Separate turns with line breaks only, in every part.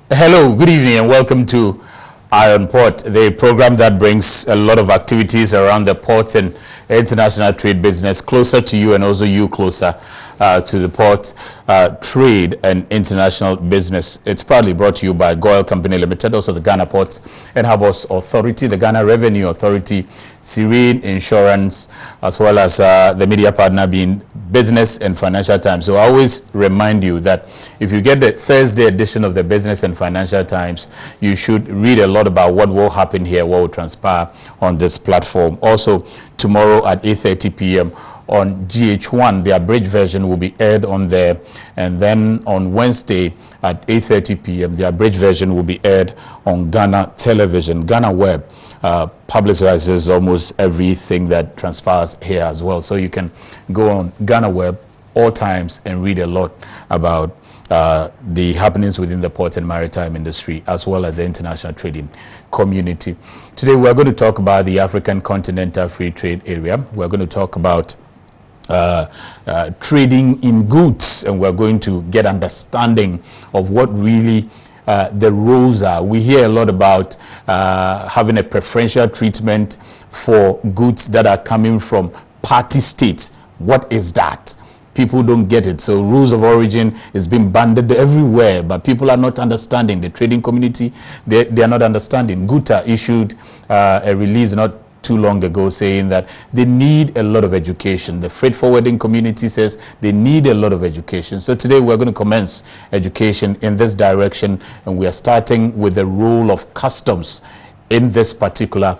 Hello, good evening, and welcome to Iron Port, the program that brings a lot of activities around the port and international trade business closer to you, and also you closer to the port trade and international business. It's proudly brought to you by GOIL Company Limited, also the Ghana Ports and Harbours Authority, the Ghana Revenue Authority, Serene Insurance, as well as the media partner being Business and Financial Times. So I always remind you that if you get the Thursday edition of the Business and Financial Times, you should read a lot about what will happen here, what will transpire on this platform. Also, tomorrow at 8:30 p.m. on GH1, the abridged version will be aired on there, and then on Wednesday at 8:30 p.m. the abridged version will be aired on Ghana Television. Ghana Web publicizes almost everything that transpires here as well, so you can go on Ghana Web all times and read a lot about the happenings within the port and maritime industry, as well as the international trading community. Today we're going to talk about the African Continental Free Trade Area. We're going to talk about trading in goods, and we're going to get understanding of what really the rules are. We hear a lot about having a preferential treatment for goods that are coming from party states. What is that? People don't get it. So rules of origin is being banded everywhere, but people are not understanding. The trading community, they are not understanding. GUTA issued a release not too long ago saying that they need a lot of education. The freight forwarding community says they need a lot of education. So today we're going to commence education in this direction, and we are starting with the role of customs in this particular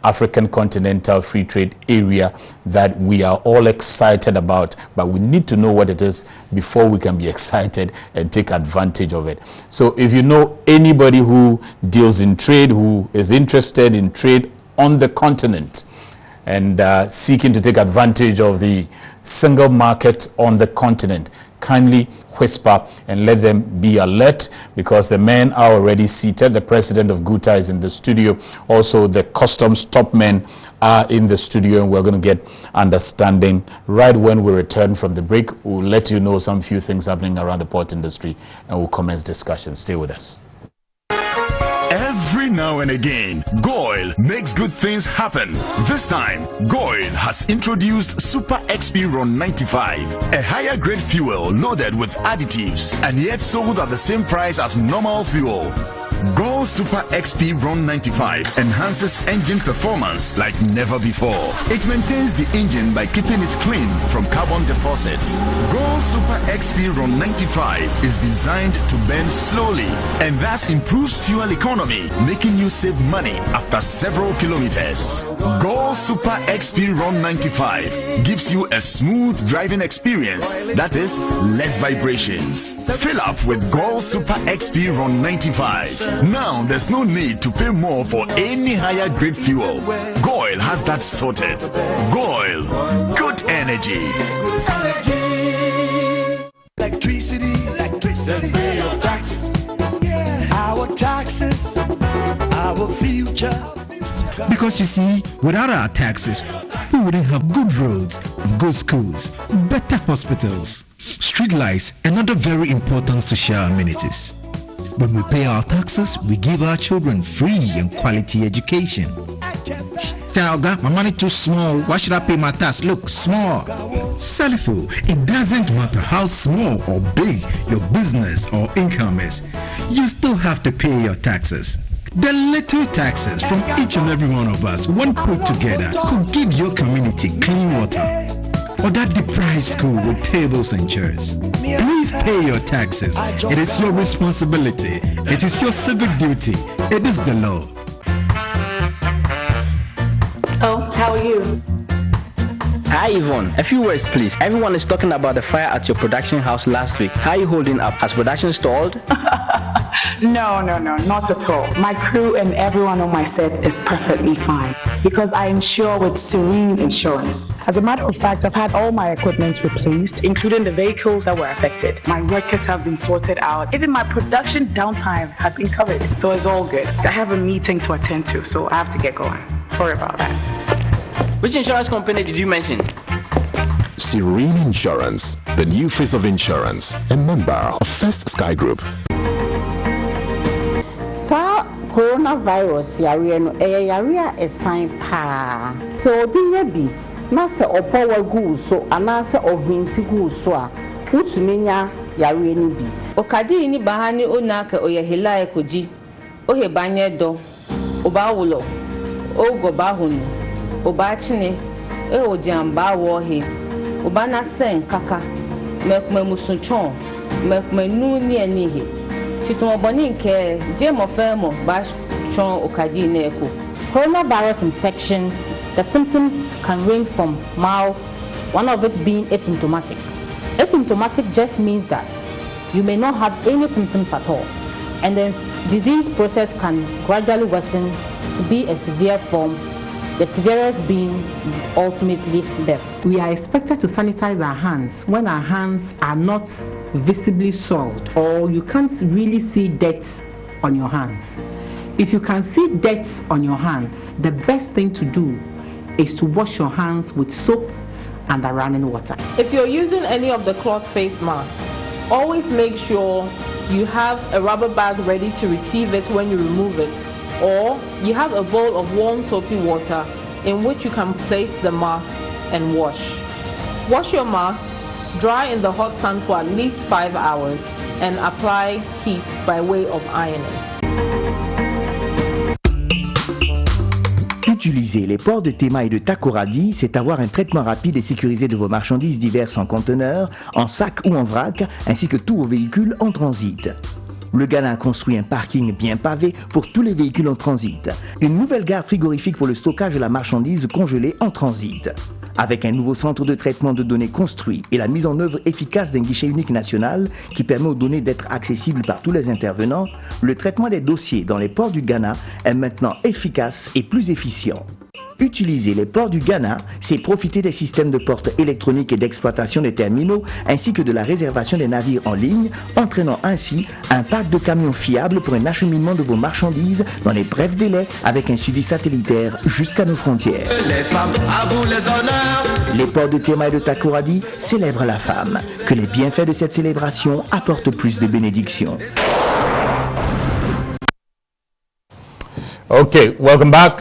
African Continental Free Trade Area that we are all excited about, but we need to know what it is before we can be excited and take advantage of it. So if you know anybody who deals in trade, who is interested in trade on the continent and seeking to take advantage of the single market on the continent, kindly whisper and let them be alert, because the men are already seated. The president of GUTA is in the studio. Also, the customs top men are in the studio, and we're going to get understanding right when we return from the break. We'll let you know some few things happening around the port industry, and we'll commence discussion. Stay with us.
Every now and again, GOIL makes good things happen. This time, GOIL has introduced Super XP Ron 95, a higher grade fuel loaded with additives and yet sold at the same price as normal fuel. GOIL Super XP Ron 95 enhances engine performance like never before. It maintains the engine by keeping it clean from carbon deposits. GOIL Super XP Ron 95 is designed to burn slowly and thus improves fuel economy, making you save money after several kilometers. GOIL Super XP Ron 95 gives you a smooth driving experience, that is, less vibrations. Fill up with GOIL Super XP Ron 95. Now there's no need to pay more for any higher grade fuel. GOIL has that sorted. GOIL, good energy.
Electricity, then pay your taxes. Our taxes, our future.
Because you see, without our taxes, we wouldn't have good roads, good schools, better hospitals, street lights, and other very important social amenities. When we pay our taxes, we give our children free and quality education. Talga, my money too small. Why should I pay my tax? Look, small. Salifo, it doesn't matter how small or big your business or income is, you still have to pay your taxes. The little taxes from each and every one of us, when put together, could give your community clean water, or that deprived school with tables and chairs. Please pay your taxes. It is your responsibility. It is your civic duty. It is the law.
Oh, how are you?
Hi Yvonne, a few words please. Everyone is talking about the fire at your production house last week. How are you holding up? Has production stalled?
No, not at all. My crew and everyone on my set is perfectly fine because I insure with Serene Insurance. As a matter of fact, I've had all my equipment replaced, including the vehicles that were affected. My workers have been sorted out. Even my production downtime has been covered. So it's all good. I have a meeting to attend to, so I have to get going. Sorry about that.
Which insurance company did you mention?
Serene Insurance, the new face of insurance, a member of First Sky Group.
coronavirus yare no yare a sign pa. So obi bi na se opowa gu so ana se obinti gu so a utumenya yare ni bi.
Okadi ni bahani onaka oyehila ekoji. Ohe banye do. Oba wulo. Ogo bahunu. Oba chine. O jamba wohe. Oba na sen kaka. Mekme musunchon. Mekme nuni enihe. Chiton oboni nke jemo femo bash chon okadi neko.
Coronavirus infection, the symptoms can range from mild, one of it being asymptomatic. Asymptomatic just means that you may not have any symptoms at all, and the disease process can gradually worsen to be a severe form, the severest being ultimately death. We are expected to sanitize our hands when our hands are not visibly soiled or you can't really see dirt on your hands. If you can see dirt on your hands, the best thing to do is to wash your hands with soap and the running water.
If you're using any of the cloth face masks, always make sure you have a rubber bag ready to receive it when you remove it, or you have a bowl of warm soapy water in which you can place the mask and wash. Wash your mask, dry in the hot sun for at least 5 hours, and apply heat by way of ironing.
Utiliser les ports de Tema et de Takoradi, c'est avoir un traitement rapide et sécurisé de vos marchandises diverses en conteneurs, en sac ou en vrac, ainsi que tous vos véhicules en transit. Le Ghana a construit un parking bien pavé pour tous les véhicules en transit. Une nouvelle gare frigorifique pour le stockage de la marchandise congelée en transit. Avec un nouveau centre de traitement de données construit et la mise en œuvre efficace d'un guichet unique national qui permet aux données d'être accessibles par tous les intervenants, le traitement des dossiers dans les ports du Ghana est maintenant efficace et plus efficient. Utiliser les ports du Ghana, c'est profiter des systèmes de portes électroniques et d'exploitation des terminaux ainsi que de la réservation des navires en ligne, entraînant ainsi un parc de camions fiables pour un acheminement de vos marchandises dans les brefs délais avec un suivi satellitaire jusqu'à nos frontières.
Les femmes, à vous les honneurs.
Les ports de Tema et de Takoradi célèbrent la femme. Que les bienfaits de cette célébration apportent plus de bénédictions.
Okay, welcome back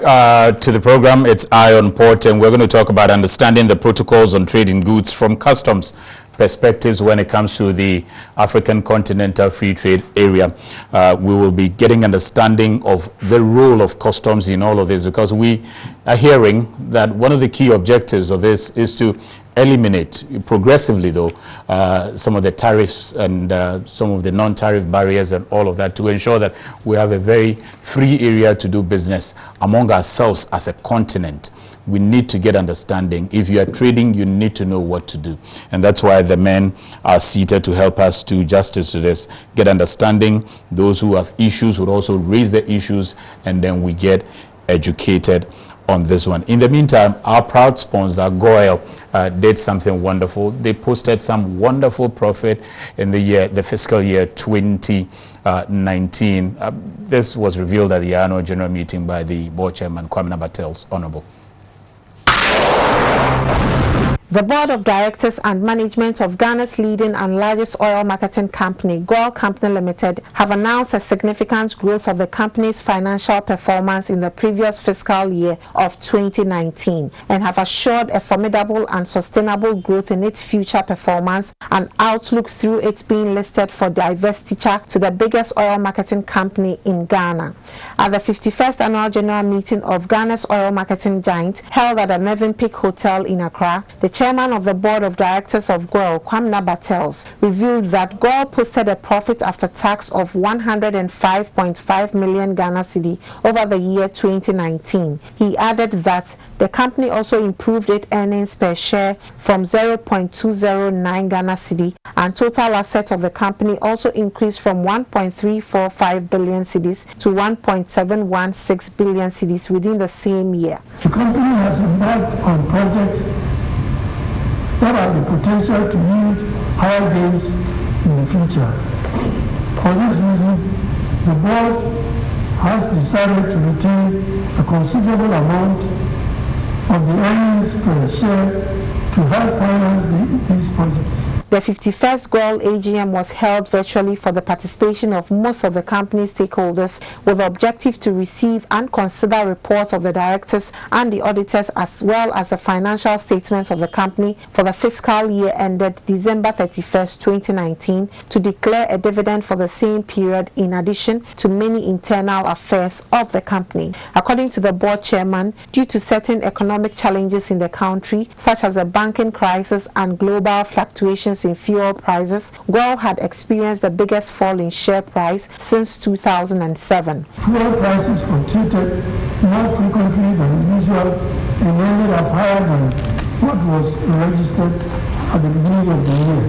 to the program. It's Eye on Port, and we're going to talk about understanding the protocols on trading goods from customs perspectives when it comes to the African Continental Free Trade Area. We will be getting understanding of the role of customs in all of this, because we are hearing that one of the key objectives of this is to eliminate progressively, though, some of the tariffs and some of the non-tariff barriers and all of that, to ensure that we have a very free area to do business among ourselves as a continent. We need to get understanding. If you are trading, you need to know what to do. And that's why the men are seated to help us do justice to this, get understanding. Those who have issues would also raise the issues, and then we get educated on this one. In the meantime, our proud sponsor, GOIL, did something wonderful. They posted some wonderful profit in the fiscal year 2019. This was revealed at the annual general meeting by the board chairman, Kwame Batel's Honorable.
The Board of Directors and Management of Ghana's leading and largest oil marketing company, GOIL Company Limited, have announced a significant growth of the company's financial performance in the previous fiscal year of 2019 and have assured a formidable and sustainable growth in its future performance and outlook through its being listed for divestiture to the biggest oil marketing company in Ghana. At the 51st Annual General Meeting of Ghana's oil marketing giant held at the Mövenpick Hotel in Accra, the chairman of the board of directors of GOIL, Kwame Batel's, revealed that GOIL posted a profit after tax of 105.5 million Ghana cedi over the year 2019. He added that the company also improved its earnings per share from 0.209 Ghana cedi, and total assets of the company also increased from 1.345 billion cedis to 1.716 billion cedis within the same year.
The company has embarked on projects that have the potential to yield higher gains in the future. For this reason, the board has decided to retain a considerable amount of the earnings per share to help finance these projects.
The 51st GOIL AGM was held virtually for the participation of most of the company's stakeholders, with the objective to receive and consider reports of the directors and the auditors, as well as the financial statements of the company for the fiscal year ended December 31st, 2019, to declare a dividend for the same period, in addition to many internal affairs of the company. According to the board chairman, due to certain economic challenges in the country, such as the banking crisis and global fluctuations in fuel prices, GOIL had experienced the biggest fall in share price since 2007.
Fuel prices fluctuated more frequently than usual and ended up higher than what was registered at the beginning of the year.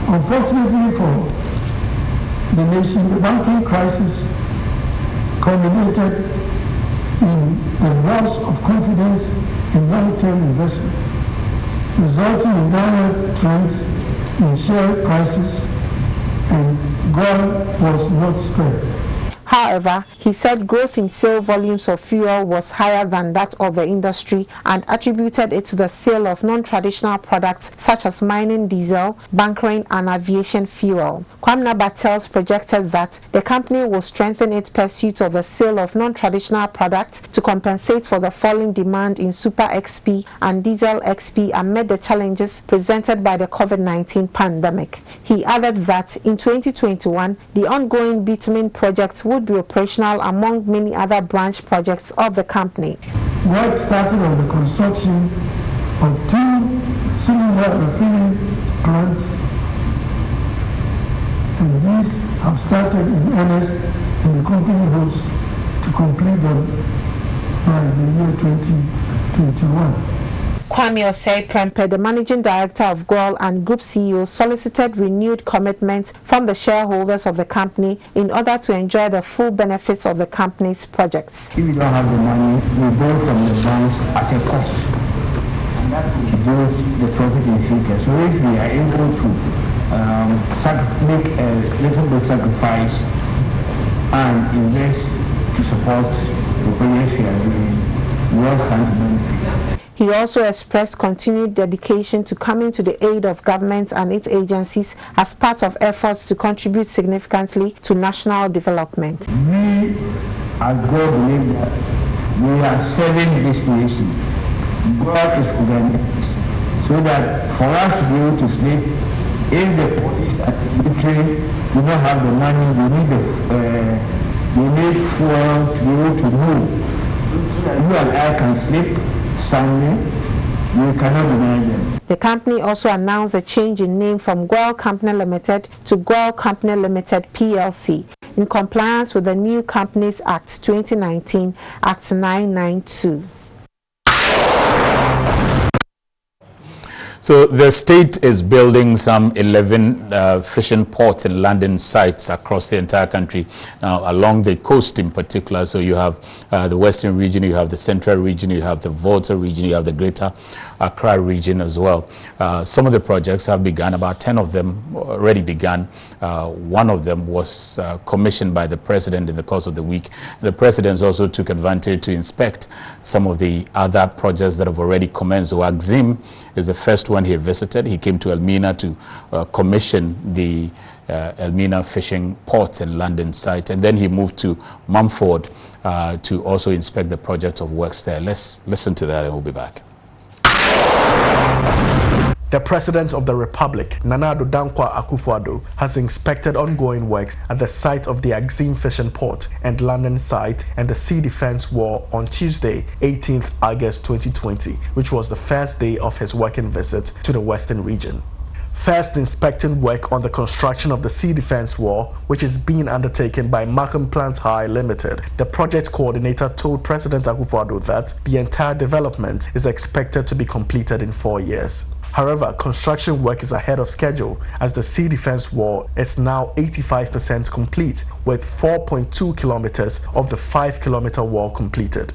Unfortunately for the nation, the banking crisis culminated in the loss of confidence in long-term investment, resulting in downward trends in share prices, and GOIL was not spared.
However, he said growth in sale volumes of fuel was higher than that of the industry and attributed it to the sale of non-traditional products such as mining diesel, bunkering and aviation fuel. Kwamna Bartels projected that the company will strengthen its pursuit of the sale of non-traditional products to compensate for the falling demand in Super XP and Diesel XP amid the challenges presented by the COVID-19 pandemic. He added that in 2021, the ongoing bitumen project would be operational among many other branch projects of the company.
Work started on the construction of 2 cylinder refilling plants, and these have started in earnest, and the company hopes to complete them by the year 2021.
Kwame Osei Prempe, the managing director of GOIL and group CEO, solicited renewed commitment from the shareholders of the company in order to enjoy the full benefits of the company's projects.
If you don't have the money, we borrow from the banks at a cost, and that will build the profit in future. So if we are able to make a little bit sacrifice and invest to support the projects we are doing, we all can benefit.
He also expressed continued dedication to coming to the aid of governments and its agencies as part of efforts to contribute significantly to national development.
We as GOIL believe that we are serving this nation. GOIL is organized so that for us to be able to sleep, if the police and the military do not have the money, we need fuel to be able to move. So that you and I can sleep soundly, we cannot deny them.
The company also announced a change in name from GOIL Company Limited to GOIL Company Limited PLC in compliance with the New Companies Act 2019, Act 992.
So the state is building some 11 fishing ports and landing sites across the entire country, now along the coast in particular. So you have the western region, you have the central region, you have the Volta region, you have the greater Accra region as well. Some of the projects have begun, about 10 of them already began. One of them was commissioned by the president in the course of the week. The president also took advantage to inspect some of the other projects that have already commenced. So AXIM is the first one he visited. He came to ELMINA to commission the ELMINA fishing ports and landing site, and then he moved to MUMFORD to also inspect the project of works there. Let's listen to that and we'll be back.
The President of the Republic, Nana Addo Dankwa AKUFO-ADDO, has inspected ongoing works at the site of the AXIM fishing port and landing site and the sea defense wall on Tuesday, 18th August 2020, which was the first day of his working visit to the western region. First inspecting work on the construction of the sea defense wall, which is being undertaken by Markham Plant High Limited. The project coordinator told President AKUFO-ADDO that the entire development is expected to be completed in 4 years. However, construction work is ahead of schedule as the sea defense wall is now 85% complete, with 4.2 kilometers of the 5-kilometer wall completed.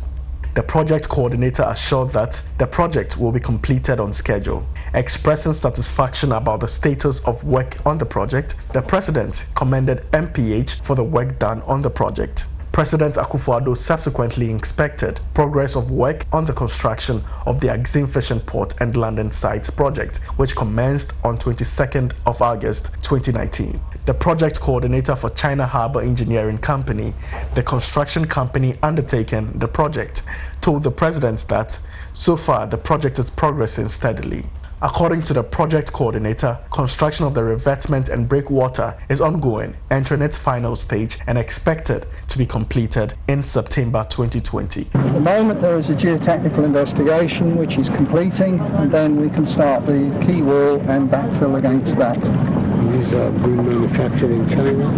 The project coordinator assured that the project will be completed on schedule. Expressing satisfaction about the status of work on the project, the president commended MPH for the work done on the project. President AKUFO-ADDO subsequently inspected progress of work on the construction of the AXIM Fishing Port and Landing Sites project, which commenced on 22nd of August 2019. The project coordinator for China Harbour Engineering Company, the construction company undertaking the project, told the president that so far the project is progressing steadily. According to the project coordinator, construction of the revetment and breakwater is ongoing, entering its final stage and expected to be completed in September 2020.
At the moment there is a geotechnical investigation which is completing, and then we can start the key wall and backfill against that.
These are being manufactured in China?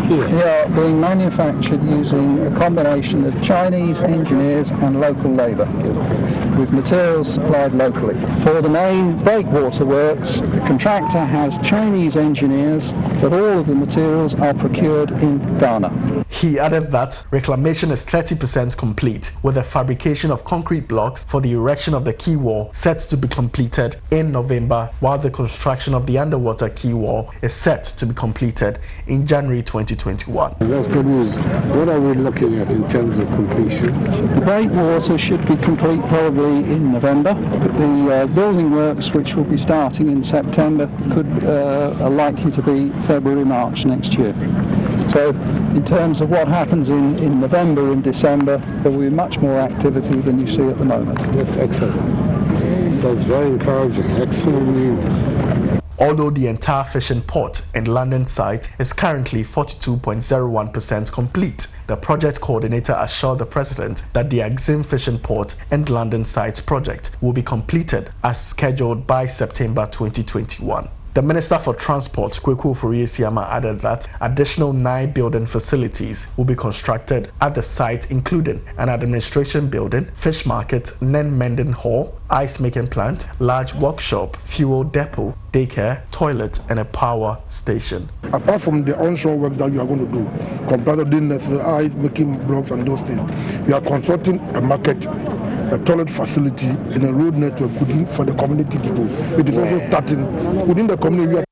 Here. They are being manufactured using a combination of Chinese engineers and local labour, with materials supplied locally. For the main breakwater works, the contractor has Chinese engineers, but all of the materials are procured in Ghana.
He added that reclamation is 30% complete, with the fabrication of concrete blocks for the erection of the quay wall set to be completed in November, while the construction of the underwater quay wall is set to be completed in January 2021.
That's good news. What are we looking at in terms of completion?
The breakwater should be complete probably in November. The building works, which will be starting in September, are likely to be February, March next year. So in terms of what happens in November and December, there will be much more activity than you see at the moment.
That's excellent. That's very encouraging. Excellent news.
Although the entire fishing port and landing site is currently 42.01% complete, the project coordinator assured the president that the AXIM Fishing Port and Landing Sites project will be completed as scheduled by September 2021. The Minister for Transport, Kweku-Ofori-Esiama, added that additional 9 building facilities will be constructed at the site, including an administration building, fish market, nen mending hall, ice making plant, large workshop, fuel depot, daycare, toilet, and a power station.
Apart from the onshore work that you are going to do, compared to the necessary ice making blocks and those things, we are constructing a market, a toilet facility, and a road network for the community people. It is also starting within the community.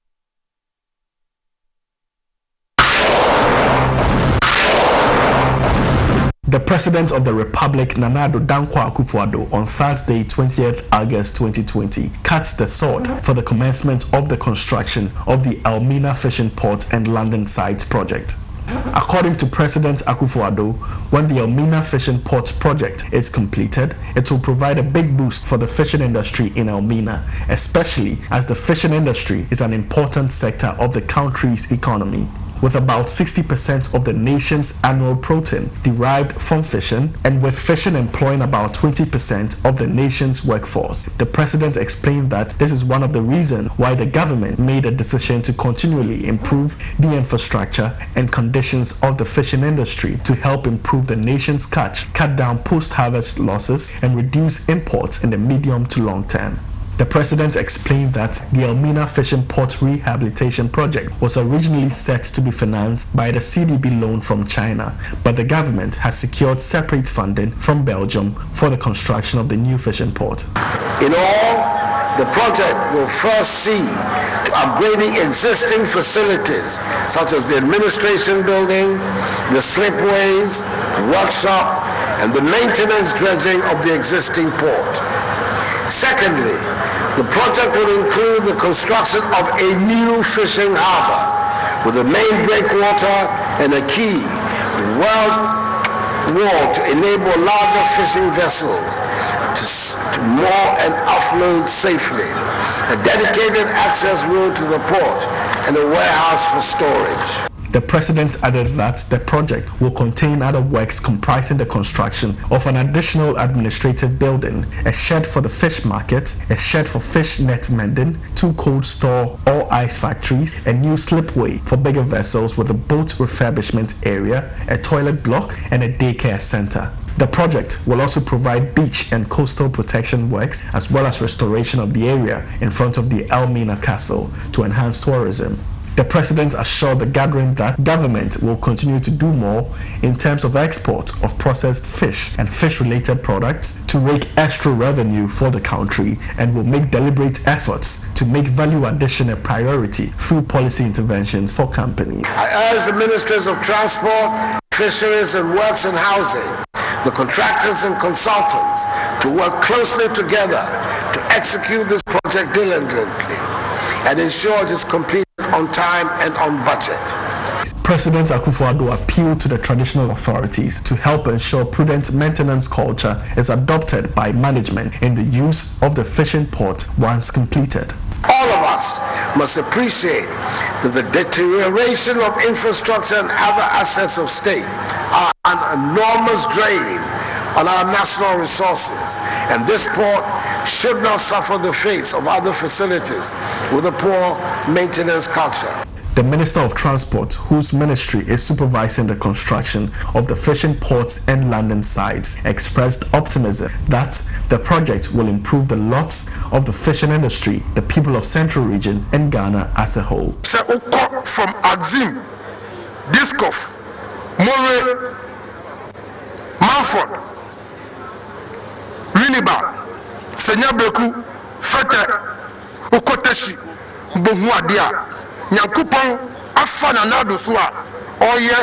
The President of the Republic, Nana Addo Dankwa AKUFO-ADDO, on Thursday, 20th August 2020, cut the sword for the commencement of the construction of the ELMINA Fishing Port and Landing Site project. According to President AKUFO-ADDO, when the ELMINA Fishing Port project is completed, it will provide a big boost for the fishing industry in ELMINA, especially as the fishing industry is an important sector of the country's economy. With about 60% of the nation's annual protein derived from fishing, and with fishing employing about 20% of the nation's workforce. The president explained that this is one of the reasons why the government made a decision to continually improve the infrastructure and conditions of the fishing industry to help improve the nation's catch, cut down post-harvest losses, and reduce imports in the medium to long term. The president explained that the ELMINA Fishing Port Rehabilitation Project was originally set to be financed by the CDB loan from China, but the government has secured separate funding from Belgium for the construction of the new fishing port.
In all, the project will first see upgrading existing facilities such as the administration building, the slipways, workshop, and the maintenance dredging of the existing port. Secondly, the project will include the construction of a new fishing harbor with a main breakwater and a quay, well-walled to enable larger fishing vessels to moor and offload safely, a dedicated access road to the port, and a warehouse for storage.
The president added that the project will contain other works comprising the construction of an additional administrative building, a shed for the fish market, a shed for fish net mending, 2 cold store or ice factories, a new slipway for bigger vessels with a boat refurbishment area, a toilet block, and a daycare center. The project will also provide beach and coastal protection works as well as restoration of the area in front of the ELMINA Castle to enhance tourism. The president assured the gathering that government will continue to do more in terms of export of processed fish and fish-related products to rake extra revenue for the country, and will make deliberate efforts to make value addition a priority through policy interventions for companies.
I urge the ministers of transport fisheries and works and housing, the contractors and consultants to work closely together to execute this project diligently and ensure it is completed on time and on budget.
President AKUFO-ADDO appealed to the traditional authorities to help ensure prudent maintenance culture is adopted by management in the use of the fishing port once completed.
All of us must appreciate that the deterioration of infrastructure and other assets of state are an enormous drain on our national resources, and this port should not suffer the fates of other facilities with a poor maintenance culture.
The Minister of Transport, whose ministry is supervising the construction of the fishing ports and landing sites, expressed optimism that the project will improve the lots of the fishing industry, the people of Central Region, and Ghana as a whole.
From AXIM, Discof, Moray, MUMFORD, Winneba, Senyabeku, Fete, Ukoteshi, Bohuadia, Nyankupon, Afana Nadusua, Oye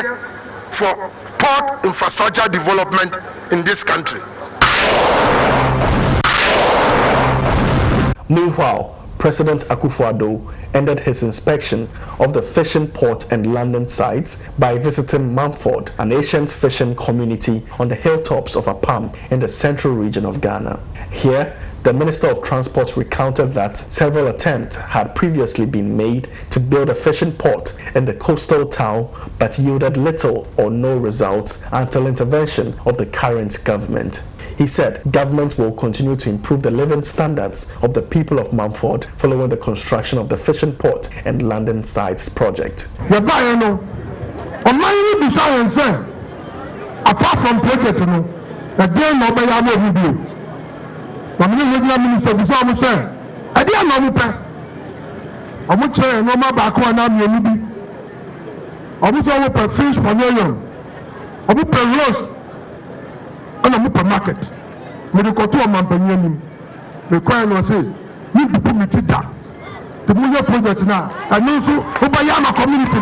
for port infrastructure development in this country.
Meanwhile, President AKUFO-ADDO ended his inspection of the fishing port and landing sites by visiting MUMFORD, an ancient fishing community on the hilltops of Apam in the Central Region of Ghana. Here, the Minister of Transport recounted that several attempts had previously been made to build a fishing port in the coastal town, but yielded little or no results until intervention of the current government. He said government will continue to improve the living standards of the people of MUMFORD following the construction of the fishing port and landing sites project.
Apart from project, again, no Regional Minister, I didn't know. I'm not sure no more back on I'm not sure fish for million. I'm not roast and I'm not market. We go to a man, require no say, need to put me to that. The Muya project now, and also Obayama community.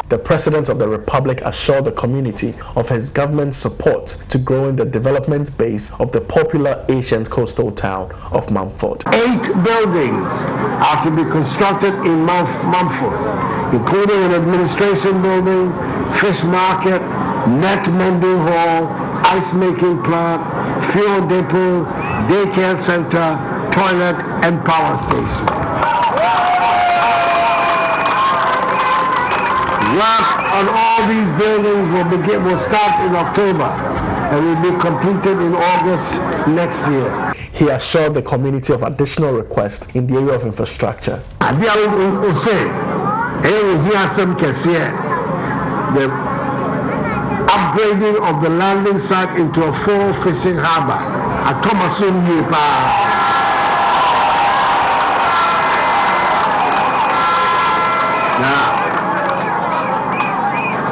The President of the Republic assured the community of his government's support to growing the development base of the popular ancient coastal town of MUMFORD.
8 buildings are to be constructed in MUMFORD, including an administration building, fish market, net mending hall, ice making plant, fuel depot, daycare center, toilet, and power station. Work on all these buildings will start in October and will be completed in August next year.
He assured the community of additional requests in the area of infrastructure.
The upgrading of the landing site into a full fishing harbor at Thomasun Yupa.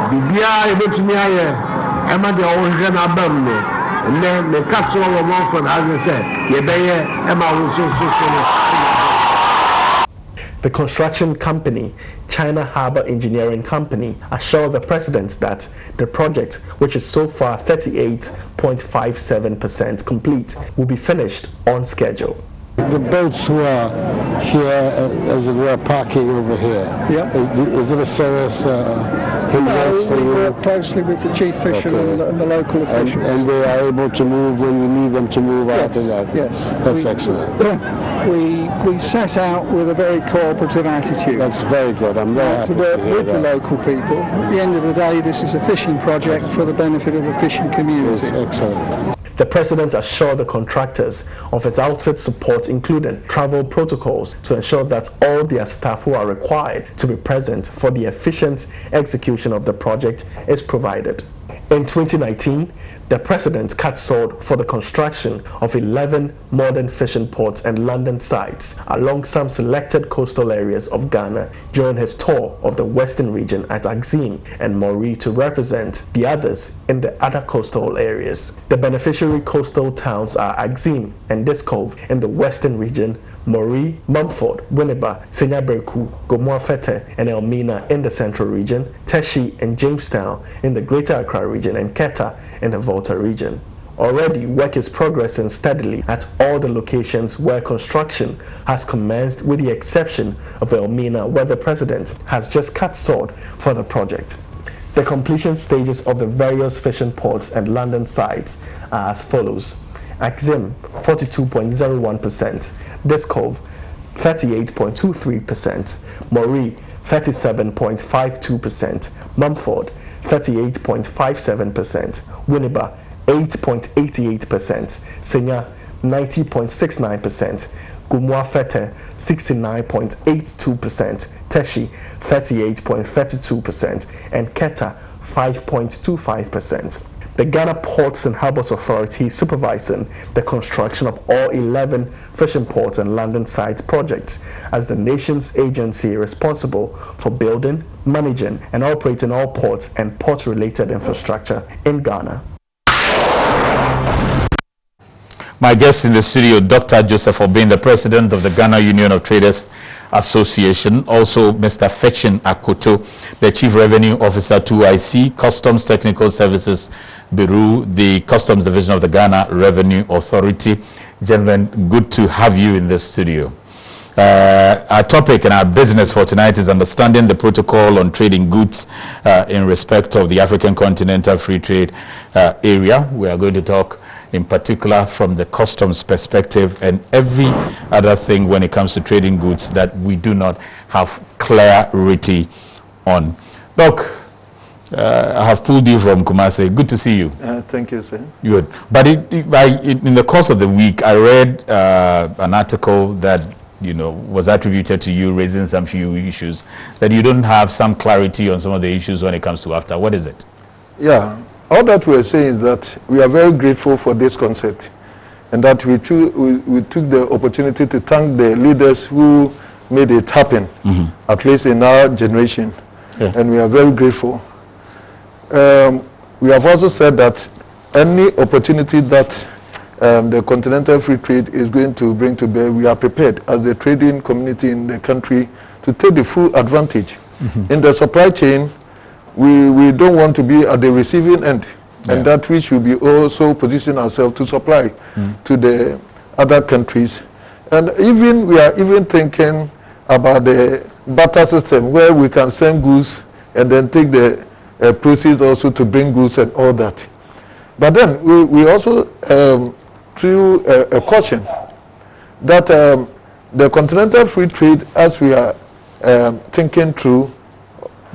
Bibia ebetumi aye ema de ohwe na bam no nne me katso wo MUMFORD has said ye beye ema wo so.
The construction company, China Harbour Engineering Company, assured the President that the project, which is so far 38.57% complete, will be finished on schedule.
The boats who are here, as it were, parking over here.
Yeah.
Is it a serious hindrance for you?
We work closely with the chief fishermen and the local officials.
And they are able to move when you need them to move out and that?
Yes.
That's excellent.
Yeah. We set out with a very cooperative attitude.
That's very good. I'm very happy
to work with the local people. At the end of the day, this is a fishing project for the benefit of the fishing community.
It's excellent.
The President assured the contractors of his outfit's support, including travel protocols, to ensure that all their staff who are required to be present for the efficient execution of the project is provided. In 2019, the President cut sword for the construction of 11 modern fishing ports and landing sites along some selected coastal areas of Ghana during his tour of the Western region at AXIM and Moray to represent the others in the other coastal areas. The beneficiary coastal towns are AXIM and Discove in the Western region, Mori, Mumford, Winneba, Senyabereku, Gomoa-Fete, and Elmina in the Central Region, Teshi and Jamestown in the Greater Accra Region, and Keta in the Volta Region. Already, work is progressing steadily at all the locations where construction has commenced, with the exception of Elmina, where the President has just cut sod for the project. The completion stages of the various fishing ports and landing sites are as follows: AXIM 42.01%, Discov 38.23%, Mori 37.52%, Mumford 38.57%, Winneba 8.88%, Senya 90.69%, Gomoa-Fete 69.82%, Teshi 38.32%, and Keta 5.25%. The Ghana Ports and Harbours Authority supervising the construction of all 11 fishing ports and landing site projects as the nation's agency responsible for building, managing, and operating all ports and port-related infrastructure in Ghana.
My guest in the studio, Dr. Joseph Obin, the president of the Ghana Union of Traders Association, also Mr. Fetchin Akoto, the Chief Revenue Officer, 2IC, Customs Technical Services Bureau, the Customs Division of the Ghana Revenue Authority. Gentlemen, good to have you in the studio. Our topic and our business for tonight is understanding the protocol on trading goods in respect of the African Continental Free Trade Area. We are going to talk in particular from the customs perspective and every other thing when it comes to trading goods that we do not have clarity on. Doc, I have pulled you from Kumasi. Good to see you.
Thank you, sir.
Good. But in the course of the week, I read an article that was attributed to you raising some few issues, that you don't have some clarity on some of the issues when it comes to AFTA. What is it?
Yeah, all that we're saying is that we are very grateful for this concept, and that we took the opportunity to thank the leaders who made it happen, at least in our generation, and we are very grateful. We have also said that any opportunity that the Continental Free Trade is going to bring to bear, we are prepared as the trading community in the country to take the full advantage. In the supply chain, we don't want to be at the receiving end, and that we should be also position ourselves to supply to the other countries. And we are even thinking about the barter system, where we can send goods and then take the proceeds also to bring goods and all that. But then we also through a caution that the Continental Free Trade, as we are thinking through,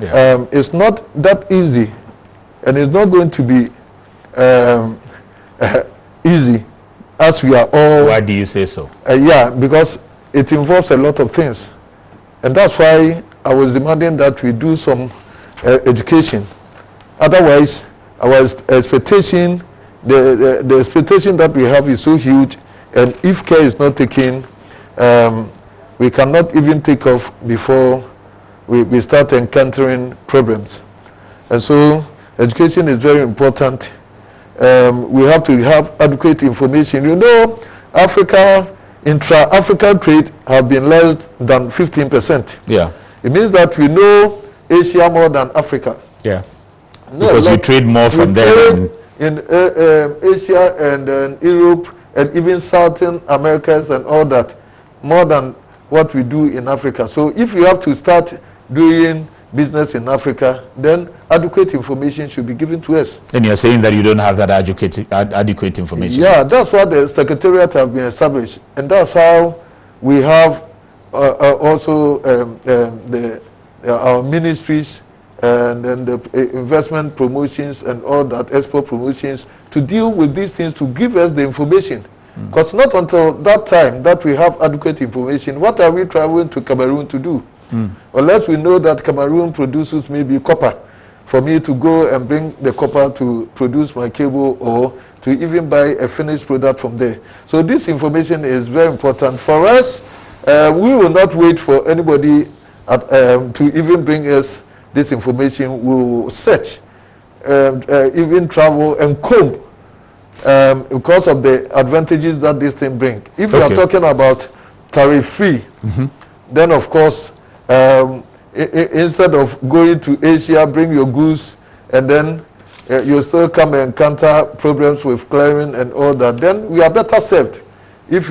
is not that easy, and it's not going to be easy as we are all.
Why do you say so?
Yeah, because it involves a lot of things, and that's why I was demanding that we do some education. Otherwise, our expectation, the expectation that we have is so huge, and if care is not taken, we cannot even take off before we start encountering problems. And so education is very important. We have to have adequate information. Africa, intra-African trade have been less than 15%.
Yeah.
It means that we know Asia more than Africa.
Yeah. Because we trade more from there than
in Asia and Europe and even Southern Americas and all that, more than what we do in Africa. So if you have to start doing business in Africa, then adequate information should be given to us.
And you're saying that you don't have that adequate information?
Yeah, that's why the Secretariat have been established, and that's how we have also our ministries and then the investment promotions and all that, export promotions, to deal with these things, to give us the information. Because not until that time that we have adequate information, what are we traveling to Cameroon to do? Unless we know that Cameroon produces maybe copper, for me to go and bring the copper to produce my cable or to even buy a finished product from there. So this information is very important for us. We will not wait for anybody to even bring us this information. We will search, even travel and comb, because of the advantages that this thing brings. If we are talking about tariff-free, then of course, instead of going to Asia, bring your goods, and then you still come and encounter problems with clearing and all that, then we are better served if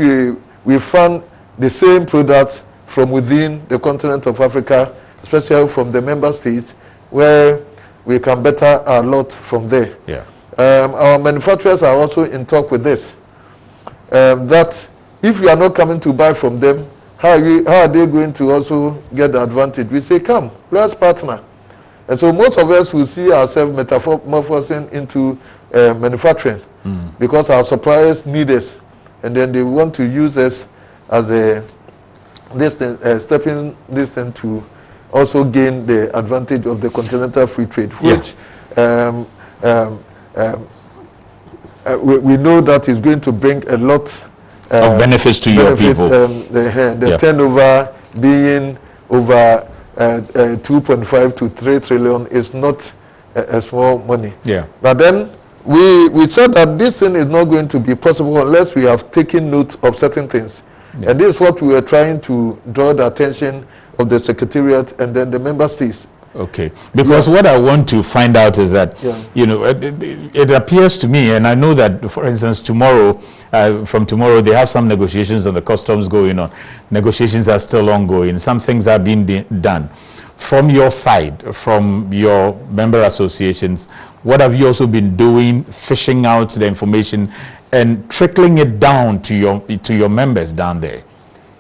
we fund the same products from within the continent of Africa, especially from the member states, where we can better our lot from there.
Yeah.
Our manufacturers are also in talk with this, that if we are not coming to buy from them, how are they going to also get the advantage? We say, come, let's partner. And so most of us will see ourselves metamorphosing into manufacturing because our suppliers need us, and then they want to use us as a stepping distance to also gain the advantage of the continental free trade, which we know that is going to bring a lot
of benefits to your people.
The turnover being over 2.5 to 3 trillion is not a small money.
Yeah.
But then we said that this thing is not going to be possible unless we have taken note of certain things. Yeah. And this is what we were trying to draw the attention of the Secretariat and then the member states.
Okay, because what I want to find out is that, you know, it appears to me, and I know that, for instance, tomorrow, from tomorrow, they have some negotiations on the customs going on. Negotiations are still ongoing. Some things are being done. From your side, from your member associations, what have you also been doing, fishing out the information and trickling it down to your members down there?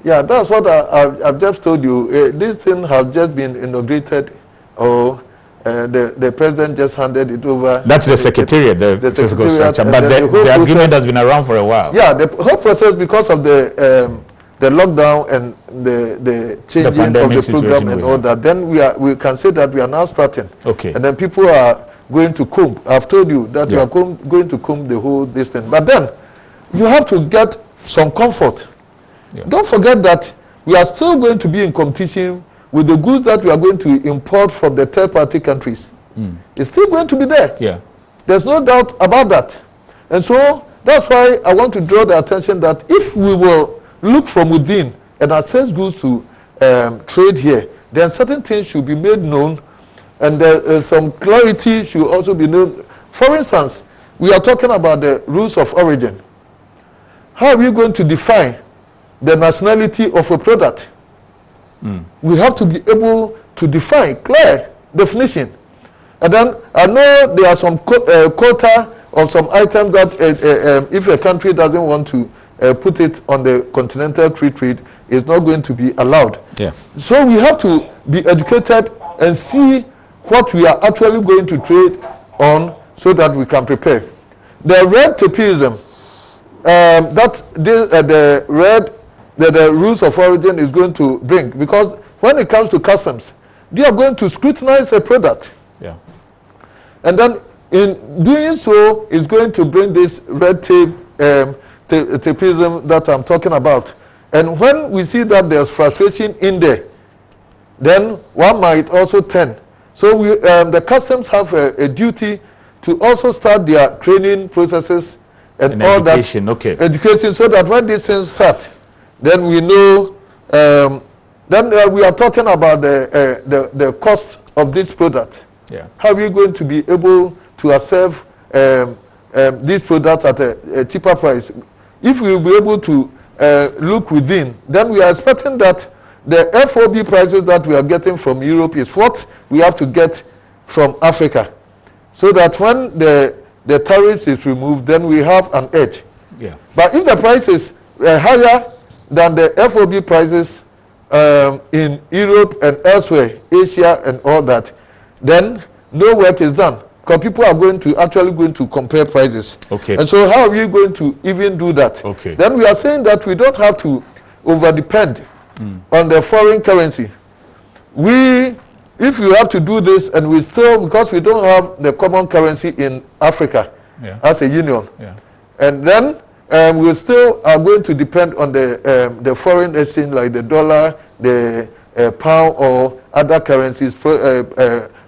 Yeah, that's what I've just told you. This thing has just been inaugurated. The president just handed it over.
That's the Secretariat, the physical structure. But the agreement has been around for a while.
Yeah, the whole process, because of the lockdown and the changing of the program and all that, then we can say that we are now starting.
Okay.
And then people are going to comb. I've told you that we are going to comb the whole distance. But then you have to get some comfort. Yeah. Don't forget that we are still going to be in competition with the goods that we are going to import from the third-party countries. It's still going to be there.
Yeah.
There's no doubt about that. And so that's why I want to draw the attention that if we will look from within and access goods to trade here, then certain things should be made known, and some clarity should also be known. For instance, we are talking about the rules of origin. How are we going to define the nationality of a product? We have to be able to define clear definition. And then I know there are some quota of some items that if a country doesn't want to put it on the continental free trade, it's not going to be allowed.
Yeah.
So we have to be educated and see what we are actually going to trade on so that we can prepare. The red tapeism, the rules of origin is going to bring, because when it comes to customs, they are going to scrutinize a product.
Yeah.
And then in doing so, is going to bring this red tape, tapeism that I'm talking about. And when we see that there's frustration in there, then one might also turn. So the customs have a duty to also start their training processes and all
education,
that.
Okay.
Education, so that when these things start, then we know, then we are talking about the cost of this product.
Yeah.
How are we going to be able to serve these products at a cheaper price? If we will be able to look within, then we are expecting that the FOB prices that we are getting from Europe is what we have to get from Africa. So that when the tariffs is removed, then we have an edge.
Yeah.
But if the price is higher than the FOB prices in Europe and elsewhere, Asia and all that, then no work is done, because people are actually going to compare prices.
Okay.
And so how are we going to even do that?
Okay.
Then we are saying that we don't have to over-depend on the foreign currency. If we have to do this, and we still, because we don't have the common currency in Africa as a union, and then we still are going to depend on the foreign exchange, like the dollar, the pound, or other currencies,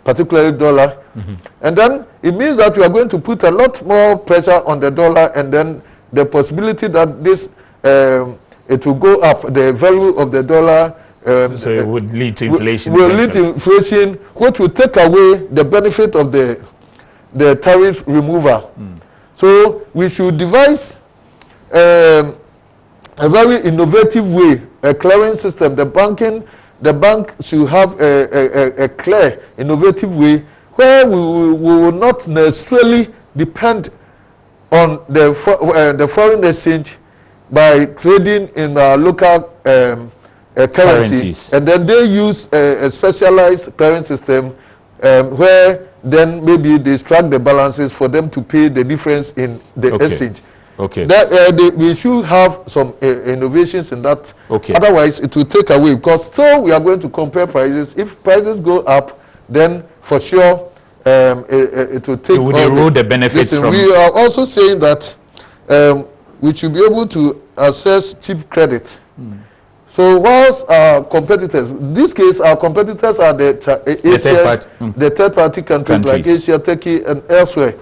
particularly dollar. And then it means that we are going to put a lot more pressure on the dollar, and then the possibility that this it will go up. The value of the dollar.
So it would lead to inflation.
Will lead to inflation, which will take away the benefit of the tariff removal. So we should devise a very innovative way, a clearing system. The bank should have a clear, innovative way where we will not necessarily depend on the foreign exchange by trading in our local currencies, and then they use a specialized clearing system where then maybe they strike the balances for them to pay the difference in the exchange.
Okay.
We should have some innovations in that.
Okay.
Otherwise, it will take away, because still we are going to compare prices. If prices go up, then for sure it will take.
It would erode the benefits from.
We are also saying that we should be able to access cheap credit. So whilst our competitors, in this case, our competitors are the third-party countries like Asia, Turkey, and elsewhere,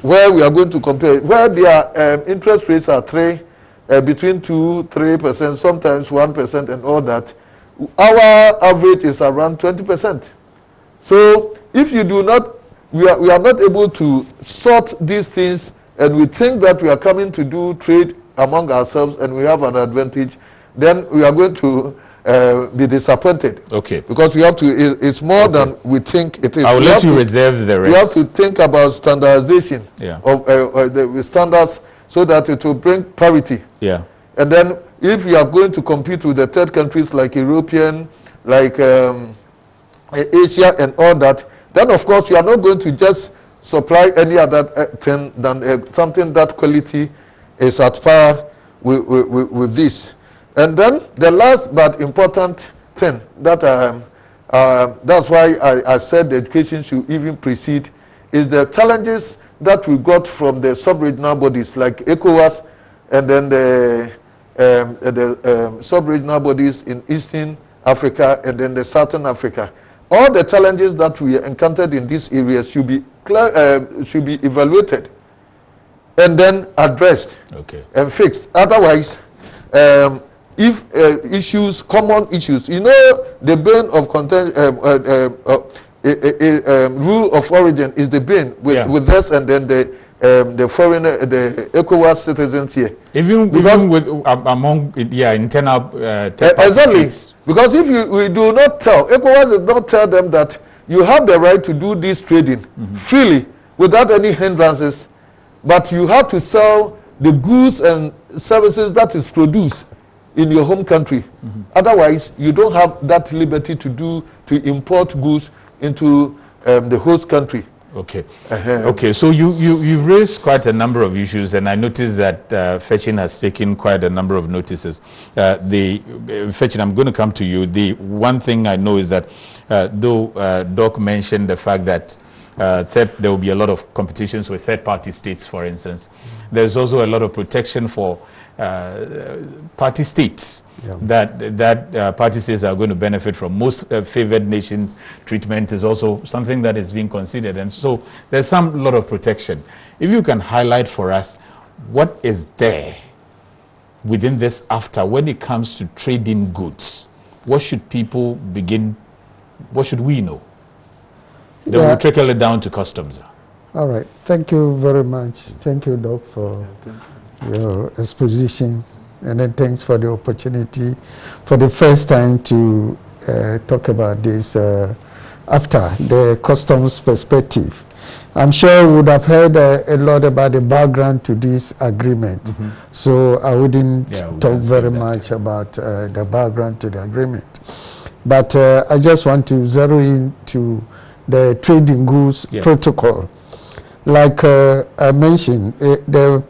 where we are going to compare, where their interest rates are between 2-3%, sometimes 1%, and all that. Our average is around 20%. So if you do not, we are not able to sort these things, and we think that we are coming to do trade among ourselves, and we have an advantage, then we are going to be disappointed.
Okay.
Because we have to, it's more than we think it is.
I will let you reserve the rest.
We have to think about standardization of the standards so that it will bring parity.
Yeah.
And then if you are going to compete with the third countries like European, like Asia and all that, then of course you are not going to just supply any other thing than something that quality is at par with this. And then the last but important thing that that's why I said the education should even precede is the challenges that we got from the sub-regional bodies like ECOWAS, and then the sub-regional bodies in Eastern Africa and then the Southern Africa. All the challenges that we encountered in these areas should be evaluated and then addressed and fixed. Otherwise, if issues, common issues, you know, the bane of rule of origin is the bane with us, and then the foreigner, the ECOWAS citizens here.
Even with among internal
exactly
states.
Because if we do not tell ECOWAS, does not tell them that you have the right to do this trading freely without any hindrances, but you have to sell the goods and services that is produced in your home country. Otherwise, you don't have that liberty to import goods into the host country.
Okay. Okay. So you've raised quite a number of issues, and I noticed that Fetching has taken quite a number of notices. Fetching, I'm going to come to you. The one thing I know is that though Doc mentioned the fact that there will be a lot of competitions with third-party states, for instance. There's also a lot of protection for party states, that party states are going to benefit from. Most favored nations treatment is also something that is being considered, and so there's a lot of protection. If you can highlight for us what is there within this AFTA when it comes to trading goods, what should people begin, what should we know? Then we'll trickle it down to customs.
All right. Thank you very much. Thank you, Doc, for your exposition. And then thanks for the opportunity for the first time to talk about this after the customs perspective. I'm sure you would have heard a lot about the background to this agreement. So I wouldn't talk very much about the background to the agreement. But I just want to zero in to the trading goods protocol. Like I mentioned, the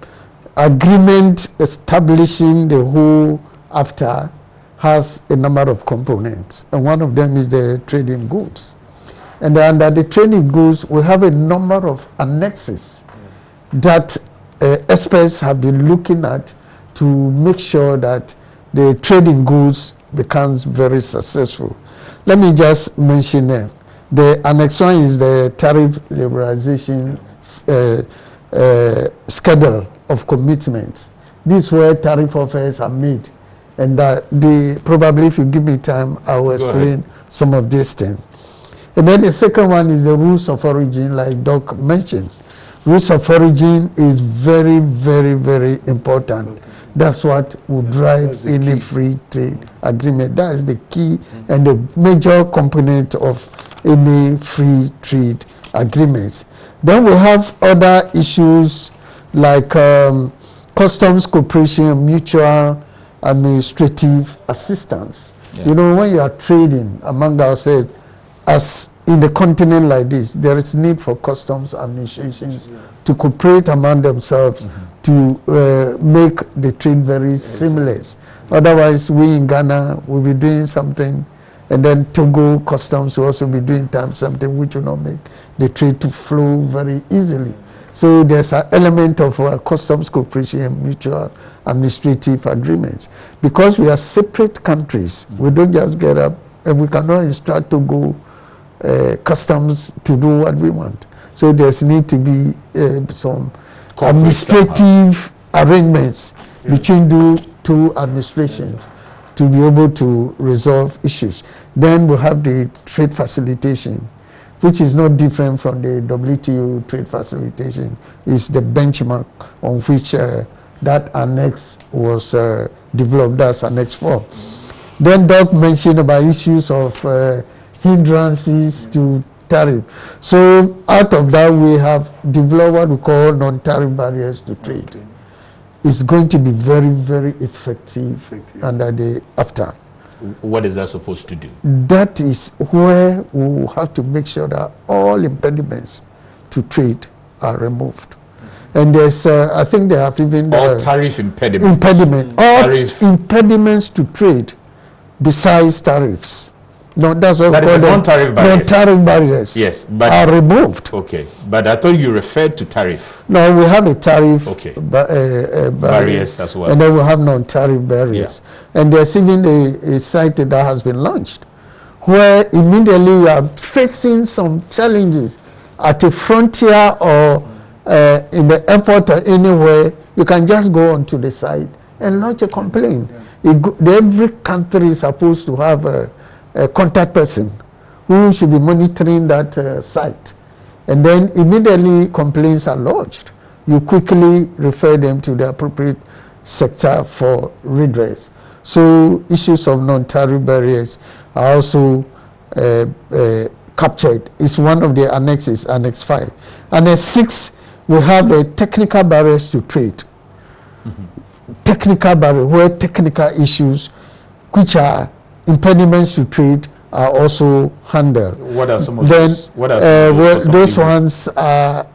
agreement establishing the whole AFTA has a number of components, and one of them is the trading goods. And under the trading goods, we have a number of annexes that experts have been looking at to make sure that the trading goods becomes very successful. Let me just mention them. The Annex 1 is the tariff liberalization schedule of commitments. This is where tariff offers are made And probably if you give me time, I will explain some of these things. And then the second one is the rules of origin, like Doc mentioned. Rules of origin is very, very, very important. That's what will drive any free trade agreement. That is the key and the major component of any free trade agreements. Then we have other issues like customs cooperation and mutual administrative assistance. You know, when you are trading among ourselves, as in the continent like this, there is need for customs administrations to cooperate among themselves to make the trade very seamless. Otherwise, we in Ghana will be doing something, and then Togo customs will also be doing something which will not make the trade to flow very easily. So there's an element of customs cooperation and mutual administrative agreements. Because we are separate countries, we don't just get up and we cannot instruct Togo customs to do what we want. So there's need to be some administrative arrangements between two administrations to be able to resolve issues. Then we have the trade facilitation, which is not different from the WTO trade facilitation. It's the benchmark on which that annex was developed. That's Annex 4. Then Doc mentioned about issues of hindrances to tariff. So out of that, we have developed what we call non-tariff barriers to trade. It's going to be very, very effective under the AFTA.
What is that supposed to do?
That is where we will have to make sure that all impediments to trade are removed. And there's, I think they have even...
all tariff impediments.
All impediments to trade besides tariffs. No, that's what we call
non-tariff barriers.
Non-tariff barriers,
yes, but
are removed.
Okay, but I thought you referred to tariff.
No, we have a tariff
barriers as well.
And then we have non-tariff barriers. Yeah. And there's even a site that has been launched where immediately you are facing some challenges at a frontier or in the airport or anywhere. You can just go onto the site and lodge a complaint. Every country is supposed to have a contact person who should be monitoring that site, and then immediately complaints are lodged. You quickly refer them to the appropriate sector for redress. So issues of non-tariff barriers are also captured. It's one of the annexes, Annex 5. Annex 6, we have the technical barriers to trade. Technical barriers, where technical issues which are impediments to trade are also handled.
What are some of those?
Those ones are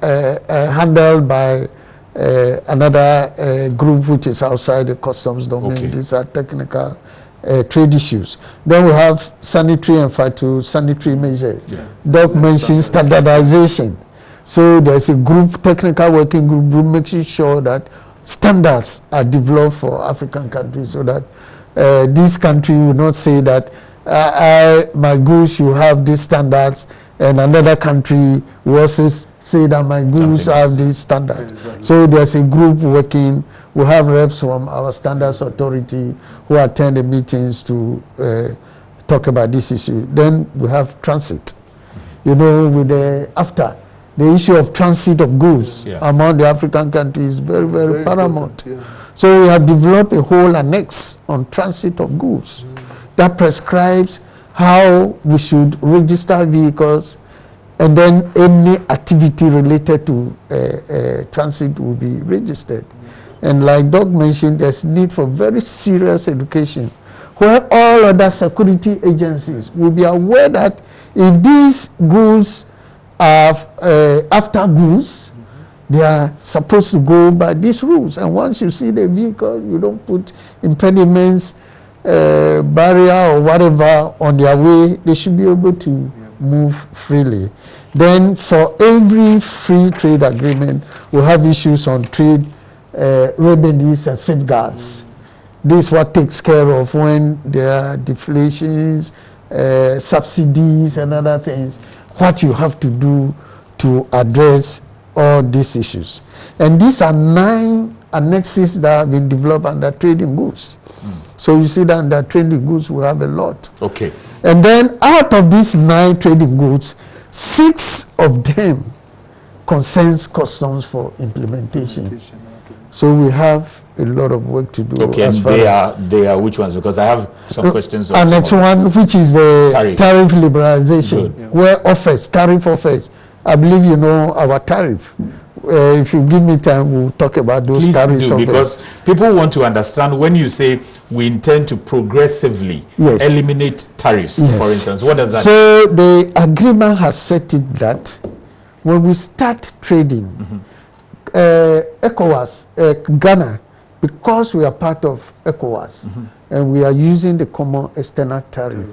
handled by another group which is outside the customs domain. Okay. These are technical trade issues. Then we have sanitary and phytosanitary measures. Yeah. Doc mentioned standardization. So there's a group, technical working group, making sure that standards are developed for African countries so that this country will not say that my goods should have these standards, and another country will also say that my goods have these standards. Exactly. So there's a group working. We have reps from our standards authority who attend the meetings to talk about this issue. Then we have transit. You know, with after the issue of transit of goods among the African countries is very, very paramount. So we have developed a whole annex on transit of goods that prescribes how we should register vehicles, and then any activity related to transit will be registered. And like Doc mentioned, there's need for very serious education where all other security agencies will be aware that if these goods are after goods, they are supposed to go by these rules. And once you see the vehicle, you don't put impediments, barrier or whatever on their way. They should be able to move freely. Then for every free trade agreement, we have issues on trade remedies and safeguards. This is what takes care of when there are deflations, subsidies and other things, what you have to do to address all these issues. And these are 9 annexes that have been developed under trading goods. So you see that under trading goods we have a lot.
Okay.
And then out of these 9 trading goods, 6 of them concerns customs for implementation. So we have a lot of work to do.
Okay, and they are which ones? Because I have some questions.
And next one, which is the tariff liberalization, where tariff offers. I believe you know our tariff. If you give me time, we'll talk about those tariffs.
Please do, because people want to understand when you say we intend to progressively eliminate tariffs, for instance. What does that mean?
So the agreement has set it that when we start trading, ECOWAS, Ghana, because we are part of ECOWAS and we are using the common external tariff,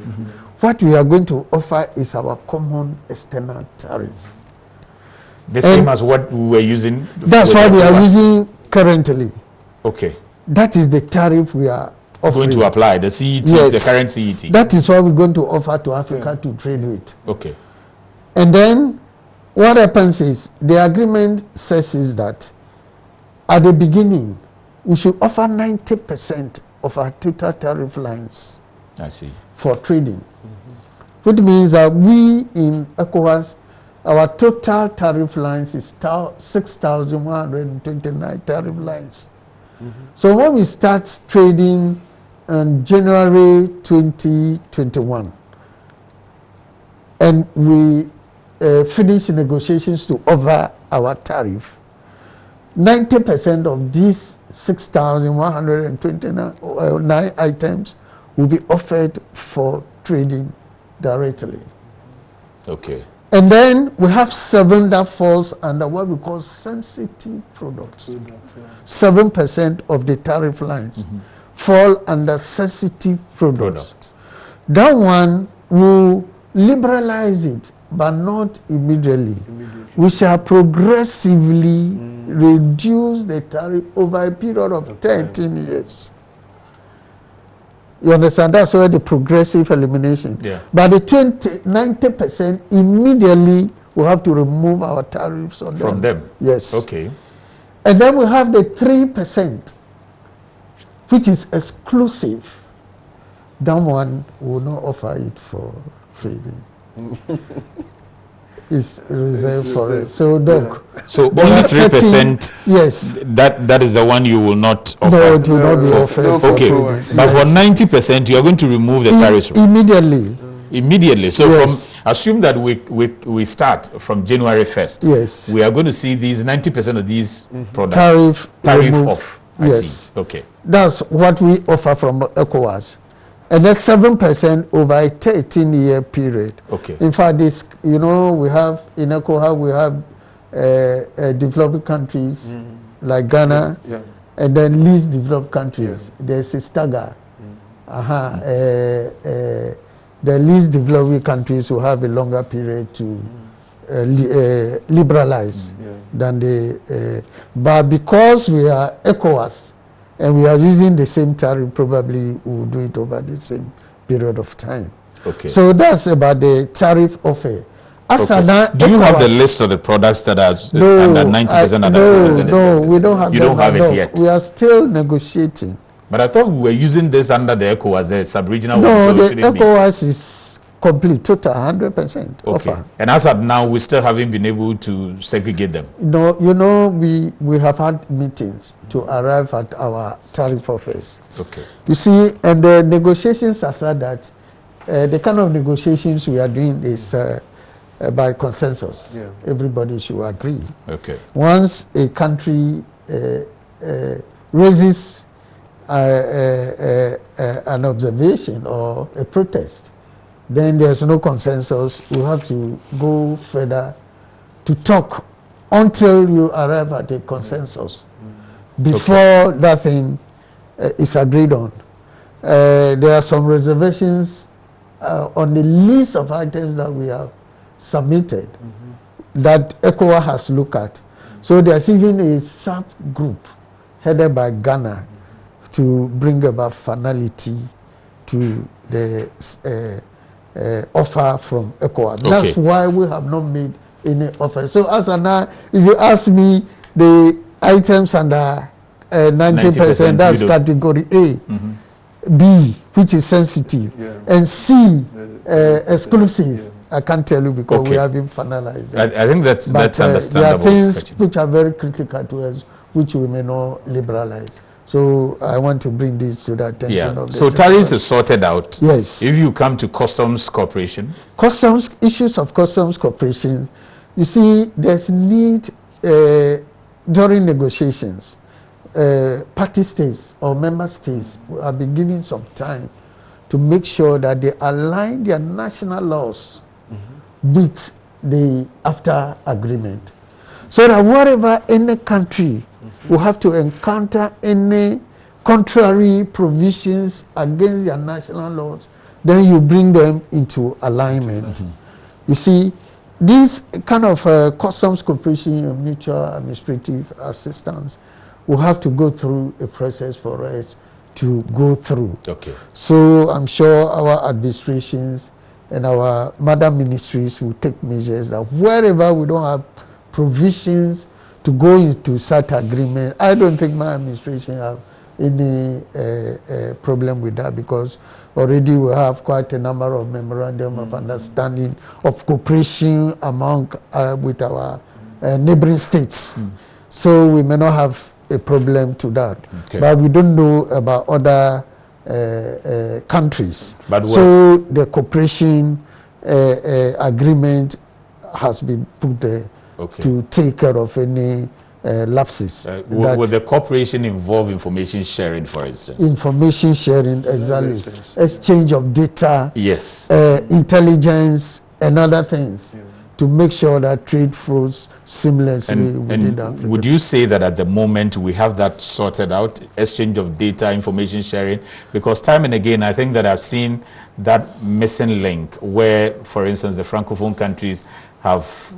what we are going to offer is our common external tariff.
The same as what we were using?
That's what we are using currently.
Okay.
That is the tariff we are offering.
Going to apply, the CET, the current CET.
That is what we're going to offer to Africa to trade with.
Okay.
And then what happens is the agreement says is that at the beginning, we should offer 90% of our total tariff lines.
I see.
For trading. Which means that we in ECOWAS, our total tariff lines is 6,129 tariff lines. So when we start trading in January 2021, and we finish negotiations to offer our tariff, 90% of these 6,129 items will be offered for trading directly.
Okay.
And then we have 7 that falls under what we call sensitive products. 7% of the tariff lines fall under sensitive products. That one will liberalize it, but not immediately. We shall progressively reduce the tariff over a period of 13 years. You understand? That's where the progressive elimination.
Yeah.
But the 90% immediately we have to remove our tariffs on them.
From them?
Yes.
Okay.
And then we have the 3%, which is exclusive. That one will not offer it for trading. Is reserved for it. So, Doc.
So only 3%.
Yes.
That is the one you will not offer.
No, it will not be offered.
Okay, but for 90%, you are going to remove the tariffs
immediately.
Immediately. So from assume that we start from January 1st.
Yes.
We are going to see these 90% of these products
tariff
off. I see. Okay.
That's what we offer from ECOWAS. And then 7% over a 13-year period.
Okay.
In fact, this, we have in ECOWAS, we have developing countries like Ghana, and then least developed countries. There's a stagger. The least developed countries will have a longer period to liberalize than the. But because we are ECOWAS, and we are using the same tariff, probably we'll do it over the same period of time.
Okay.
So that's about the tariff offer.
Do you have the list of the products that are under 90% and 3%?
No, we don't have.
You don't have it yet.
We are still negotiating.
But I thought we were using this under the ECOWAS, the sub-regional one.
No, the ECOWAS is complete, total 100% offer.
And as of now, we still haven't been able to segregate them.
No, we have had meetings to arrive at our tariff offers.
Okay.
You see, and the negotiations are such that the kind of negotiations we are doing is by consensus. Everybody should agree.
Okay.
Once a country raises an observation or a protest, then there's no consensus. We have to go further to talk until you arrive at a consensus before that thing is agreed on. There are some reservations on the list of items that we have submitted that ECOWAS has looked at. So there's even a subgroup headed by Ghana to bring about finality to the offer from ECOWAS.
Okay.
That's why we have not made any offer. So as of now, if you ask me, the items under 90%, that's category A. B, which is sensitive, and C, exclusive. I can't tell you because we haven't finalized that.
I think that's understandable.
There are things which are very critical to us, which we may not liberalize. So I want to bring this to the attention of the
So tariffs is sorted out.
Yes.
If you come to Customs Corporation.
Issues of Customs Corporation, you see, there's need during negotiations, party states or member states have been given some time to make sure that they align their national laws with the AFTA agreement, so that whatever any country will have to encounter any contrary provisions against their national laws, then you bring them into alignment. You see, this kind of Customs Corporation of Mutual Administrative Assistance will have to go through a process for us to go through.
Okay.
So I'm sure our administrations and our mother ministries will take measures that wherever we don't have provisions to go into such agreement, I don't think my administration have any problem with that, because already we have quite a number of memorandum of understanding of cooperation among with our neighboring states. So we may not have a problem to that. Okay. But we don't know about other countries. So the cooperation agreement has been put there to take care of any lapses.
Will the cooperation involve information sharing, for instance?
Information sharing, exactly. Exchange of data, intelligence, and other things to make sure that trade flows seamlessly within Africa.
Would you say that at the moment we have that sorted out, exchange of data, information sharing? Because time and again, I think that I've seen that missing link where, for instance, the Francophone countries have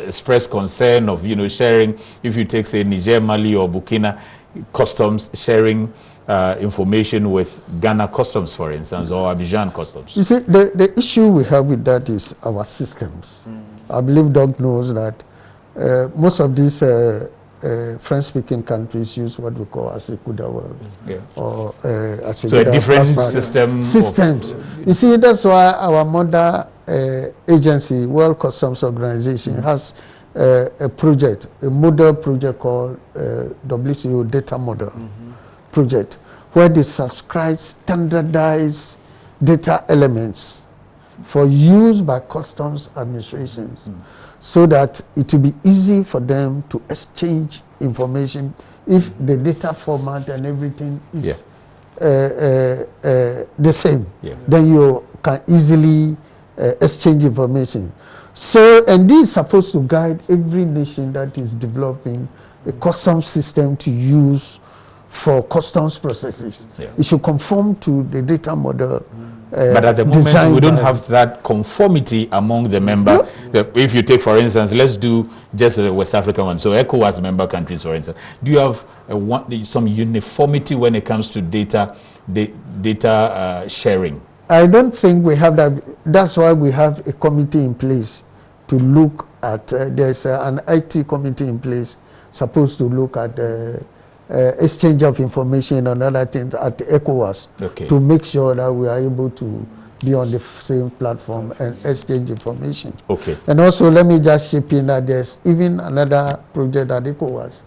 expressed concern of, sharing, if you take, say, Niger, Mali, or Burkina, customs sharing information with Ghana customs, for instance, or Abidjan customs.
You see, the issue we have with that is our systems. I believe Doug knows that most of these French-speaking countries use what we call AXIM, or
so a different system.
Systems. You see, that's why our mother agency, World Customs Organization, has a project, a model project called WCO Data Model Project, where they subscribe standardized data elements for use by customs administrations, so that it will be easy for them to exchange information if the data format and everything is the same. Then you can easily exchange information. So, and this is supposed to guide every nation that is developing a customs system to use for customs processes. It should conform to the data model.
But at the moment, we don't have that conformity among the member. If you take, for instance, let's do just a West African one. So ECOWAS member countries, for instance. Do you have some uniformity when it comes to data sharing?
I don't think we have that. That's why we have a committee in place to look at, there's an IT committee in place supposed to look at exchange of information and other things at ECOWAS to make sure that we are able to be on the same platform and exchange information. And also, let me just chip in that there's even another project at ECOWAS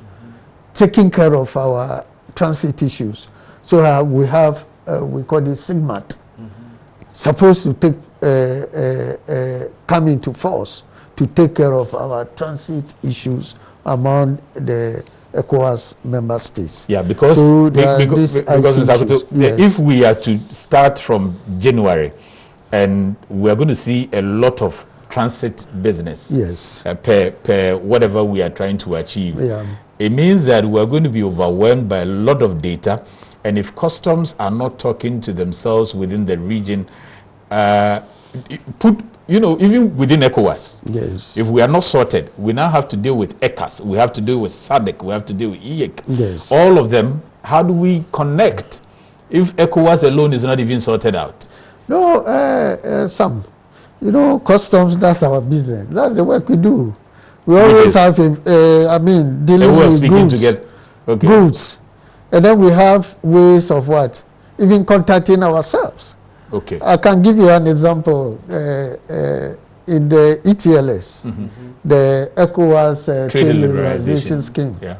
taking care of our transit issues. So we have, we call it SIGMAT, supposed to take come into force to take care of our transit issues among the ECOWAS member states.
Yeah, because, if we are to start from January, and we are going to see a lot of transit business per whatever we are trying to achieve, it means that we are going to be overwhelmed by a lot of data. And if customs are not talking to themselves within the region, even within ECOWAS, if we are not sorted, we now have to deal with ECAS, we have to deal with SADC, we have to deal with EEC. All of them, how do we connect if ECOWAS alone is not even sorted out?
No, some. Customs, that's our business. That's the work we do. We always have, dealing with goods. Goods. And then we have ways of what? even contacting ourselves.
Okay.
I can give you an example. In the ETLS, the ECOWAS Trade Liberalization Scheme.
Yeah.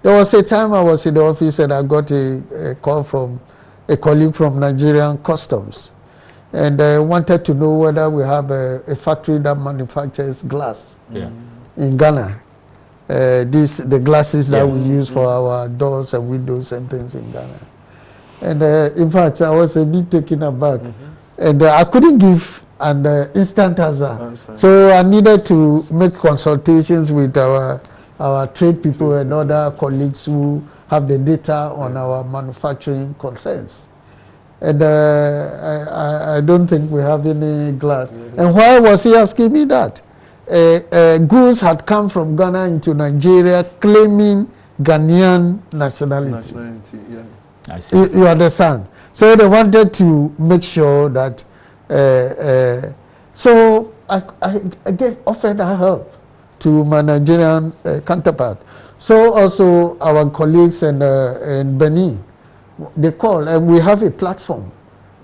There was a time I was in the office and I got a call from a colleague from Nigerian Customs, and I wanted to know whether we have a factory that manufactures glass in Ghana. The glasses that we use for our doors and windows and things in Ghana. And in fact, I was a bit taken aback, and I couldn't give an instant answer. So I needed to make consultations with our trade people and other colleagues who have the data on our manufacturing concerns. And I don't think we have any glass. And why was he asking me that? Goods had come from Ghana into Nigeria claiming Ghanaian nationality.
I see.
You understand? So they wanted to make sure that so I offered our help to my Nigerian counterpart. So also our colleagues in Benin, they call, and we have a platform,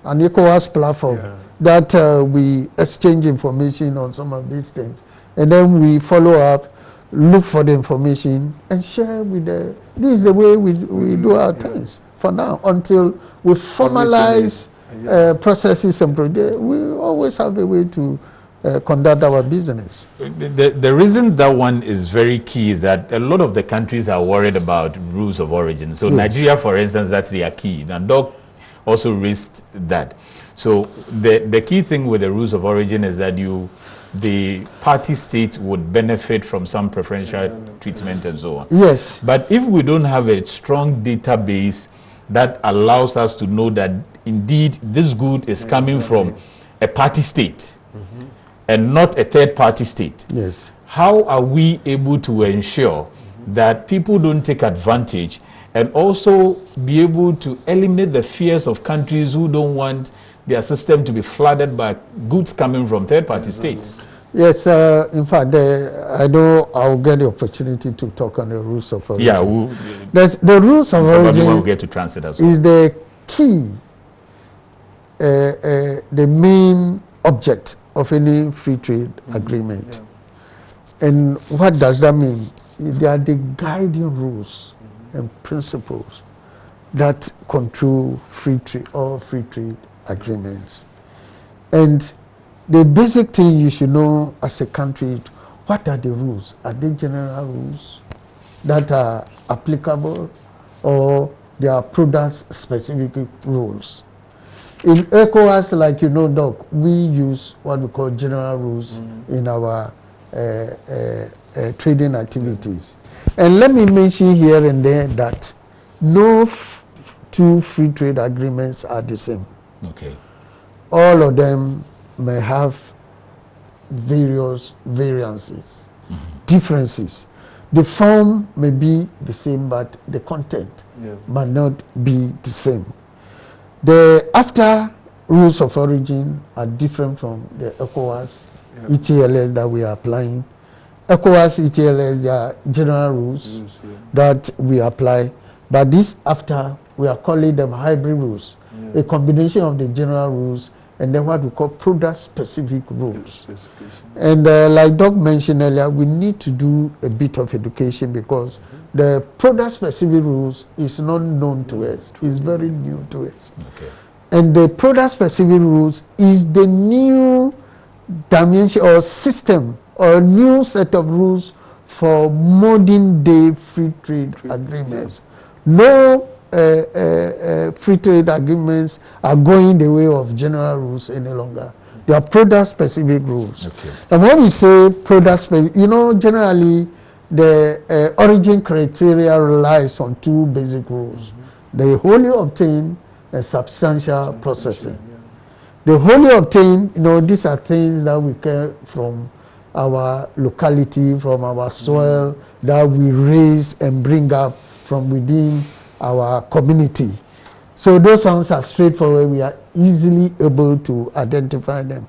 an ECOWAS platform, that we exchange information on some of these things. And then we follow up, look for the information, and share with this is the way we do our things for now, until we formalize processes and projects. We always have a way to conduct our business.
The reason that one is very key is that a lot of the countries are worried about rules of origin. So Nigeria, for instance, that's their key. And Doc also raised that. So the key thing with the rules of origin is that the party state would benefit from some preferential treatment and so on.
Yes.
But if we don't have a strong database that allows us to know that indeed this good is coming from a party state and not a third party state,
yes,
how are we able to ensure that people don't take advantage and also be able to eliminate the fears of countries who don't want their system to be flooded by goods coming from third party states?
Yes, in fact, I know I'll get the opportunity to talk on the rules of origin.
Yeah,
the rules of origin
we'll get to transit as well.
Is the key, the main object of any free trade agreement. And what does that mean? They are the guiding rules and principles that control free trade or free trade agreements. And the basic thing you should know as a country, what are the rules? Are they general rules that are applicable, or they are product-specific rules? In ECOWAS, like you know, Doc, we use what we call general rules in our trading activities. And let me mention here and there that no two free trade agreements are the same.
Okay.
All of them may have various variances, differences. The form may be the same, but the content might not be the same. The AFTA rules of origin are different from the ECOWAS ETLS that we are applying. ECOWAS ETLS, they are general rules that we apply, but this AFTA, we are calling them hybrid rules, a combination of the general rules and then what we call product-specific rules. And like Doc mentioned earlier, we need to do a bit of education because the product-specific rules is not known to us. It's very new to us.
Okay.
And the product-specific rules is the new dimension or system or new set of rules for modern-day free trade agreements. No free trade agreements are going the way of general rules any longer. They are product-specific rules.
Okay.
And when we say product-specific, you know, generally the origin criteria relies on two basic rules: the wholly obtained and substantial processing. The wholly obtained, you know, these are things that we get from our locality, from our soil, that we raise and bring up from within our community. So those ones are straightforward. We are easily able to identify them.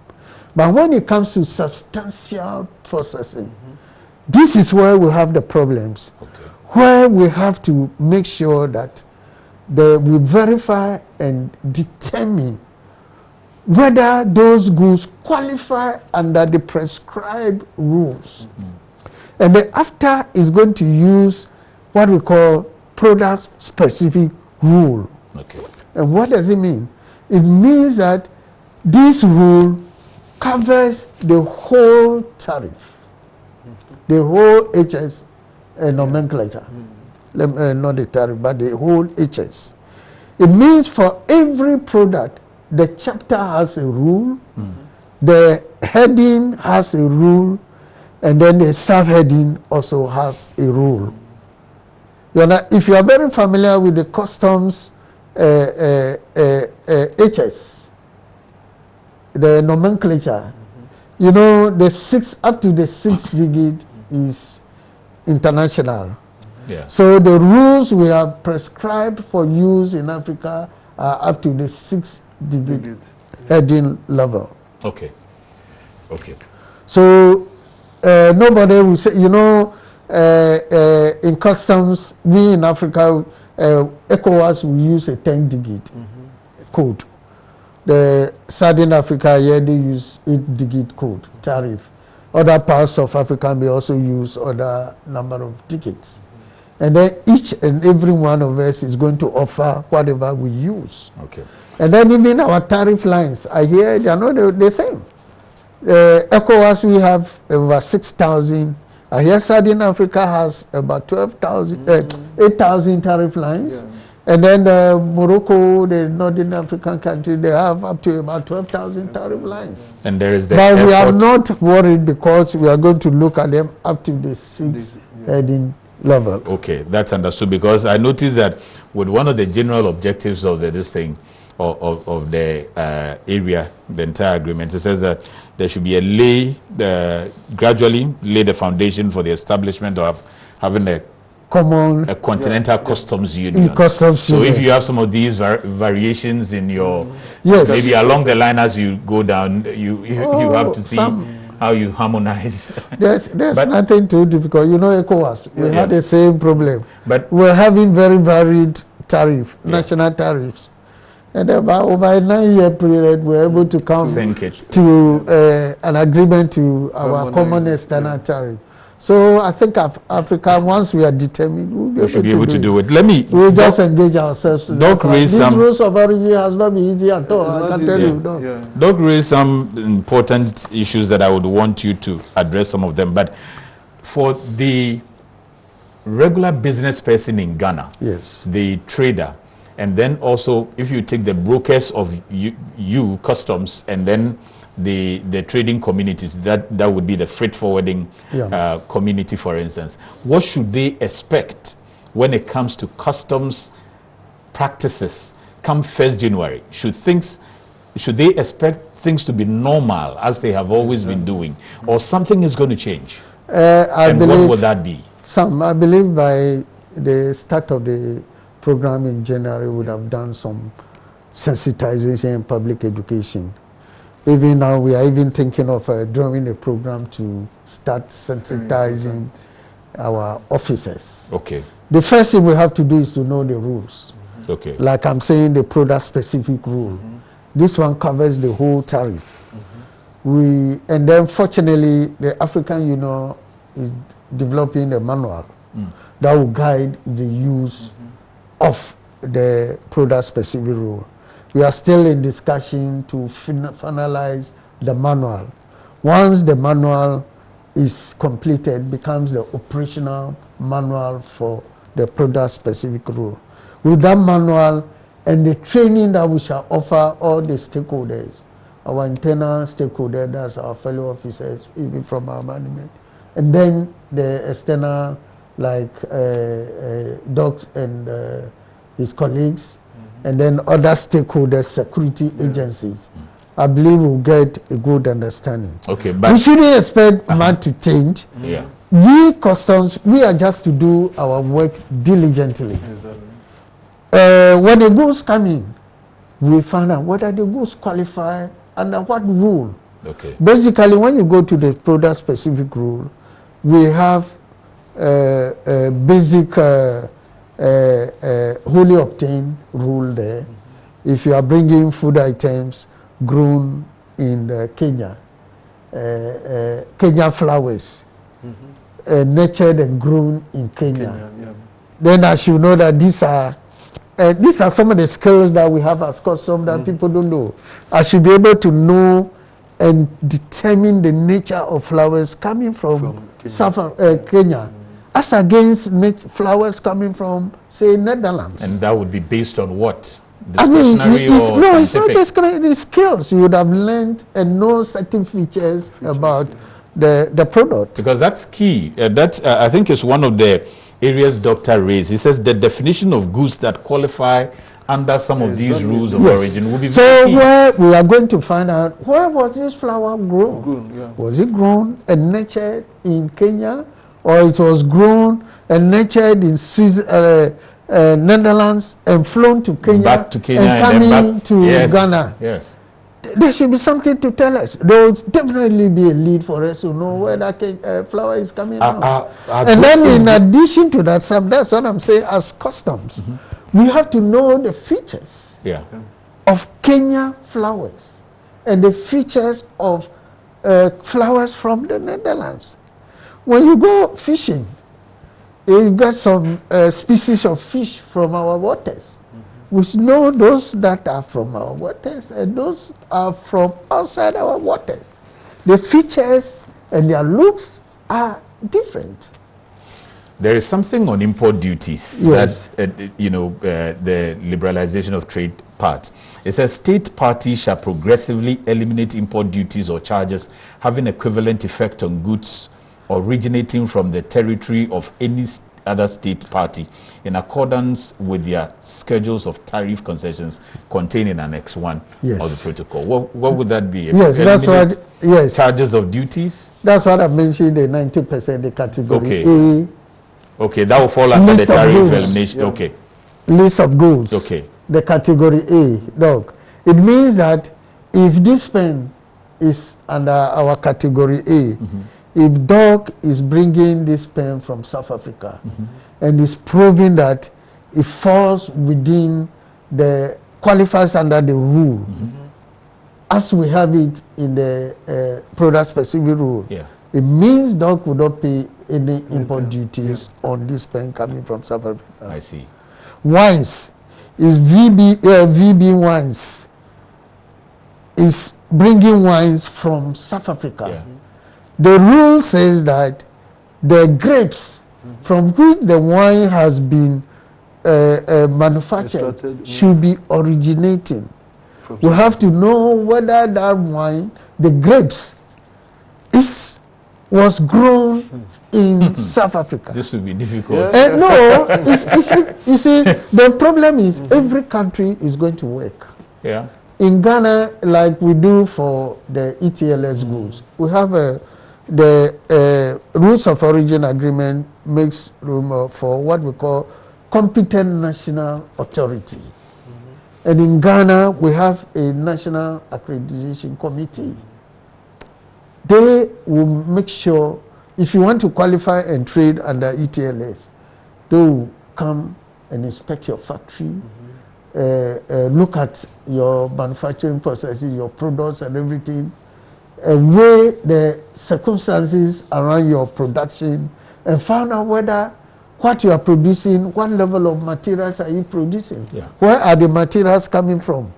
But when it comes to substantial processing, this is where we have the problems, where we have to make sure that we verify and determine whether those goods qualify under the prescribed rules. And then after is going to use what we call product specific rule.
Okay.
And what does it mean? It means that this rule covers the whole tariff, the whole HS nomenclature. Not the tariff, but the whole HS. It means for every product, the chapter has a rule, the heading has a rule, and then the subheading also has a rule. If you are very familiar with the customs HS, the nomenclature, you know, the 6 up to the 6 digit is international.
Yeah.
So the rules we have prescribed for use in Africa are up to the 6 digit heading level.
Okay. Okay.
So nobody will say, you know, in customs, we in Africa, ECOWAS will use a 10 digit code. The Southern Africa, yeah, they use 8 digit code, tariff. Other parts of Africa may also use other number of digits. And then each and every one of us is going to offer whatever we use.
Okay.
And then even our tariff lines, I hear they are not the same. ECOWAS, we have over 6,000. I hear Southern Africa has about 8,000 tariff lines. Yeah. And then Morocco, the Northern African country, they have up to about 12,000 tariff lines.
And there is the
But we are not worried because we are going to look at them up to the 6 heading level.
Okay, that's understood, because I noticed that with one of the general objectives of this thing, of the area, the entire agreement, it says that there should be gradually lay the foundation for the establishment of having a continental customs union. So if you have some of these variations in your, maybe along the line as you go down, you have to see how you harmonize.
There's nothing too difficult. You know, ECOWAS, we had the same problem.
But
we're having very varied national tariffs. And about over a 9-year period, we're able to come to an agreement to our common external tariff. So I think Africa, once we are determined,
we should be able to do it.
We'll just engage ourselves. These rules of origin has not been easy at all. I can tell you.
Doc raised some important issues that I would want you to address some of them. But for the regular business person in Ghana, the trader, and then also if you take the brokers of you customs, and then the trading communities, that would be the freight forwarding community, for instance, what should they expect when it comes to customs practices come 1st January? Should they expect things to be normal as they have always been doing, or something is going to change? And what would that be?
I believe by the start of the program in January, we would have done some sensitization and public education. Even now, we are even thinking of drawing a program to start sensitizing our officers.
Okay.
The first thing we have to do is to know the rules.
Okay.
Like I'm saying, the product-specific rule. This one covers the whole tariff. And then, fortunately, the African Union is developing a manual that will guide the use of the product-specific rule. We are still in discussion to finalize the manual. Once the manual is completed, becomes the operational manual for the product-specific rule. With that manual and the training that we shall offer all the stakeholders, our internal stakeholders, that's our fellow officers, even from our management, and then the external, like Doc and his colleagues, and then other stakeholders, security agencies, I believe we'll get a good understanding.
Okay, but
we shouldn't expect much to change. We customs, we are just to do our work diligently. When the goods come in, we find out whether the goods qualify under what rule.
Okay.
Basically, when you go to the product-specific rule, we have basic wholly obtained rule there. If you are bringing food items grown in Kenya, Kenya flowers, nurtured and grown in Kenya, then I should know that these are some of the skills that we have as customs that people don't know. I should be able to know and determine the nature of flowers coming from Kenya, as against flowers coming from, say, Netherlands.
And that would be based on what?
I mean, it's not
scientific?
the skills you would have learned and know certain features about the product.
Because that's key. I think is one of the areas Dr. raised. He says the definition of goods that qualify under some of these rules of origin will be very key.
So where we are going to find out, where was this flower grown? Was it grown and nurtured in Kenya, or it was grown and nurtured in Netherlands and flown to Kenya,
back to Kenya
and
then
coming
back
to Ghana?
Yes.
There should be something to tell us. There will definitely be a lead for us to know where that flower is coming from. And then in addition to that, that's what I'm saying, as customs, we have to know the features of Kenya flowers and the features of flowers from the Netherlands. When you go fishing, you get some species of fish from our waters. We know those that are from our waters and those are from outside our waters. The features and their looks are different.
There is something on import duties that, the liberalization of trade part. It says state parties shall progressively eliminate import duties or charges having equivalent effect on goods originating from the territory of any other state party in accordance with their schedules of tariff concessions contained in Annex 1 of the protocol. What would that be?
That's what,
charges of duties?
That's what I mentioned, the 90%, the category A.
Okay, that will fall under the tariff elimination. Okay.
List of goods.
Okay.
The category A, dog. It means that if this pen is under our category A, if dog is bringing this pen from South Africa and is proving that it falls within qualifies under the rule, as we have it in the product specific rule, it means dog would not pay any import duties on this pen coming from South Africa.
I see.
Wines is VB wines is bringing wines from South Africa. The rule says that the grapes from which the wine has been manufactured should be originating. We have to know whether that wine, the grapes, was grown in South Africa.
This will be difficult.
No, you see, the problem is every country is going to work.
Yeah.
In Ghana, like we do for the ETLS goods, we have the rules of origin agreement makes room for what we call competent national authority. And in Ghana, we have a national accreditation committee. They will make sure, if you want to qualify and trade under ETLS, they will come and inspect your factory, look at your manufacturing processes, your products and everything, weigh the circumstances around your production and find out whether what you are producing, what level of materials are you producing? Where are the materials coming from?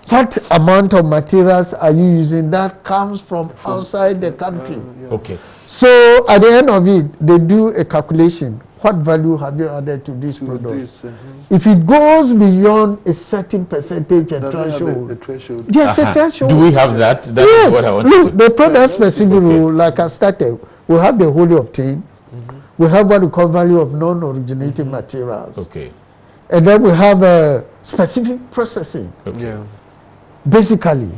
What amount of materials are you using that comes from outside the country?
Okay.
So at the end of it, they do a calculation. What value have you added to this product? If it goes beyond a certain percentage and threshold, yes, a threshold.
Do we have that? That
yes.
Is what I want
Look,
to
the product specific rule, like I started, we have the wholly obtained. We have what we call value of non-originating materials.
Okay.
And then we have a specific processing.
Okay.
Basically.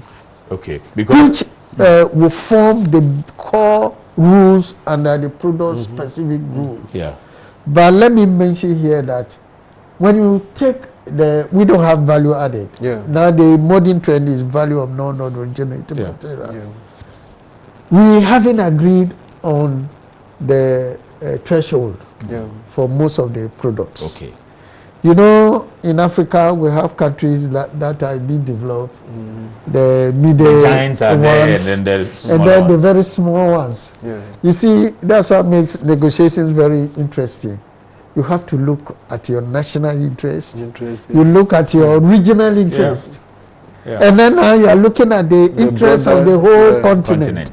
Okay. Because
which will form the core rules under the product specific rule.
Yeah.
But let me mention here that when you take we don't have value added. Now the modern trend is value of non-originating material. We haven't agreed on the threshold for most of the products.
Okay.
You know, in Africa, we have countries that are being developed. The middle
giants are there, and then
the very small ones.
Yeah.
You see, that's what makes negotiations very interesting. You have to look at your national interest. You look at your regional interest. And then now you are looking at the interest of the whole continent.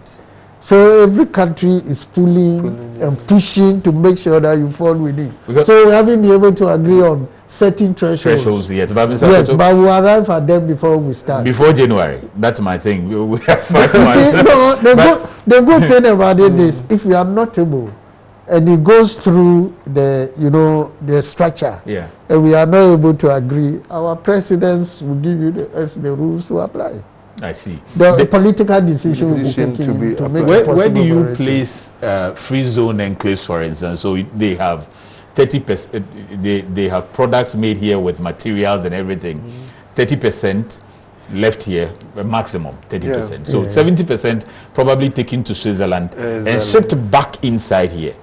So every country is pulling and pushing to make sure that you fall within. So we haven't been able to agree on setting thresholds
yet.
But we arrive at them before we start.
Before January. That's my thing. We have 5 months.
See, no, the good thing about it is if we are not able, and it goes through the structure, and we are not able to agree, our presidents will give you the rules to apply.
I see.
The political decision will be taken to make it possible.
Where do you place free zone enclaves, for instance? So they have 30%. They have products made here with materials and everything. 30% left here, a maximum 30%. So 70% probably taken to Switzerland and shipped back inside here.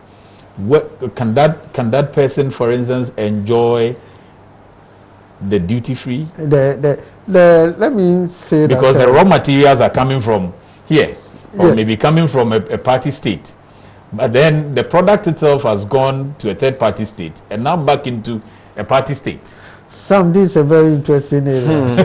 What, can that person, for instance, enjoy the duty free?
Let me say that
because the raw materials are coming from here, or maybe coming from a party state, but then the product itself has gone to a third party state and now back into a party state.
Sam, this is a very interesting area.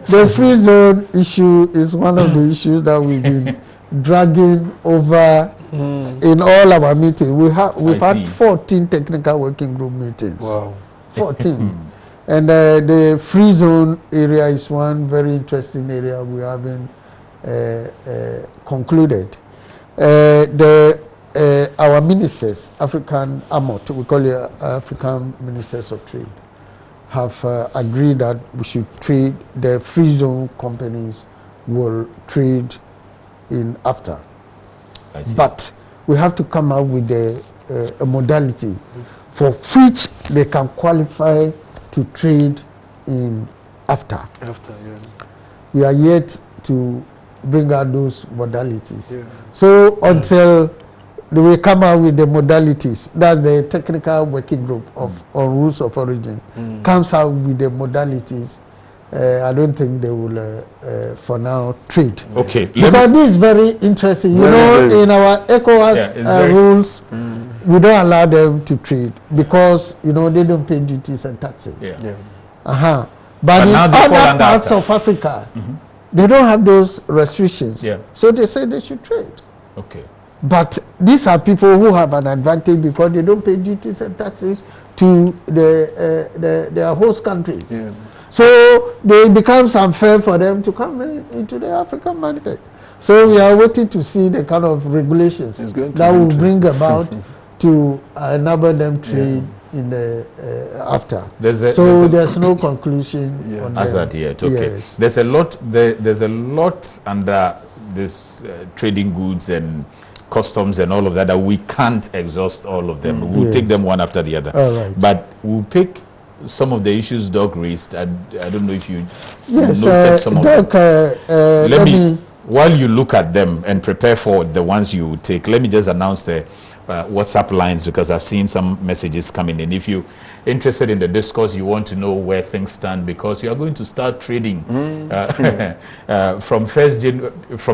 The free zone issue is one of the issues that we've been dragging over in all our meetings. We've had 14 technical working group meetings. Wow. 14. And the free zone area is one very interesting area we haven't concluded. Our ministers, African AMOT, we call it African Ministers of Trade, have agreed that we should trade, the free zone companies will trade in AFTA. But we have to come up with a modality for which they can qualify to trade in AFTA. We are yet to bring out those modalities. So until we come out with the modalities, that's the technical working group on rules of origin, comes out with the modalities, I don't think they will, for now, trade.
Okay.
Because this is very interesting. You know, in our ECOWAS rules, we don't allow them to trade because, you know, they don't pay duties and taxes. But in other parts of Africa, they don't have those restrictions. So they say they should trade.
Okay.
But these are people who have an advantage because they don't pay duties and taxes to their host countries. So it becomes unfair for them to come into the African market. So we are waiting to see the kind of regulations that will bring about to enable them trade in the after. There's no conclusion on
as
that
at yet. Okay. Yes. There's a lot under this trading goods and customs and all of that we can't exhaust all of them. We'll take them one after the other.
All right.
But we'll pick some of the issues Doc raised. I don't know if you noted some of
Doc,
them. Let me, while you look at them and prepare for the ones you take, let me just announce the WhatsApp lines because I've seen some messages coming in. If you're interested in the discourse, you want to know where things stand because you are going to start trading from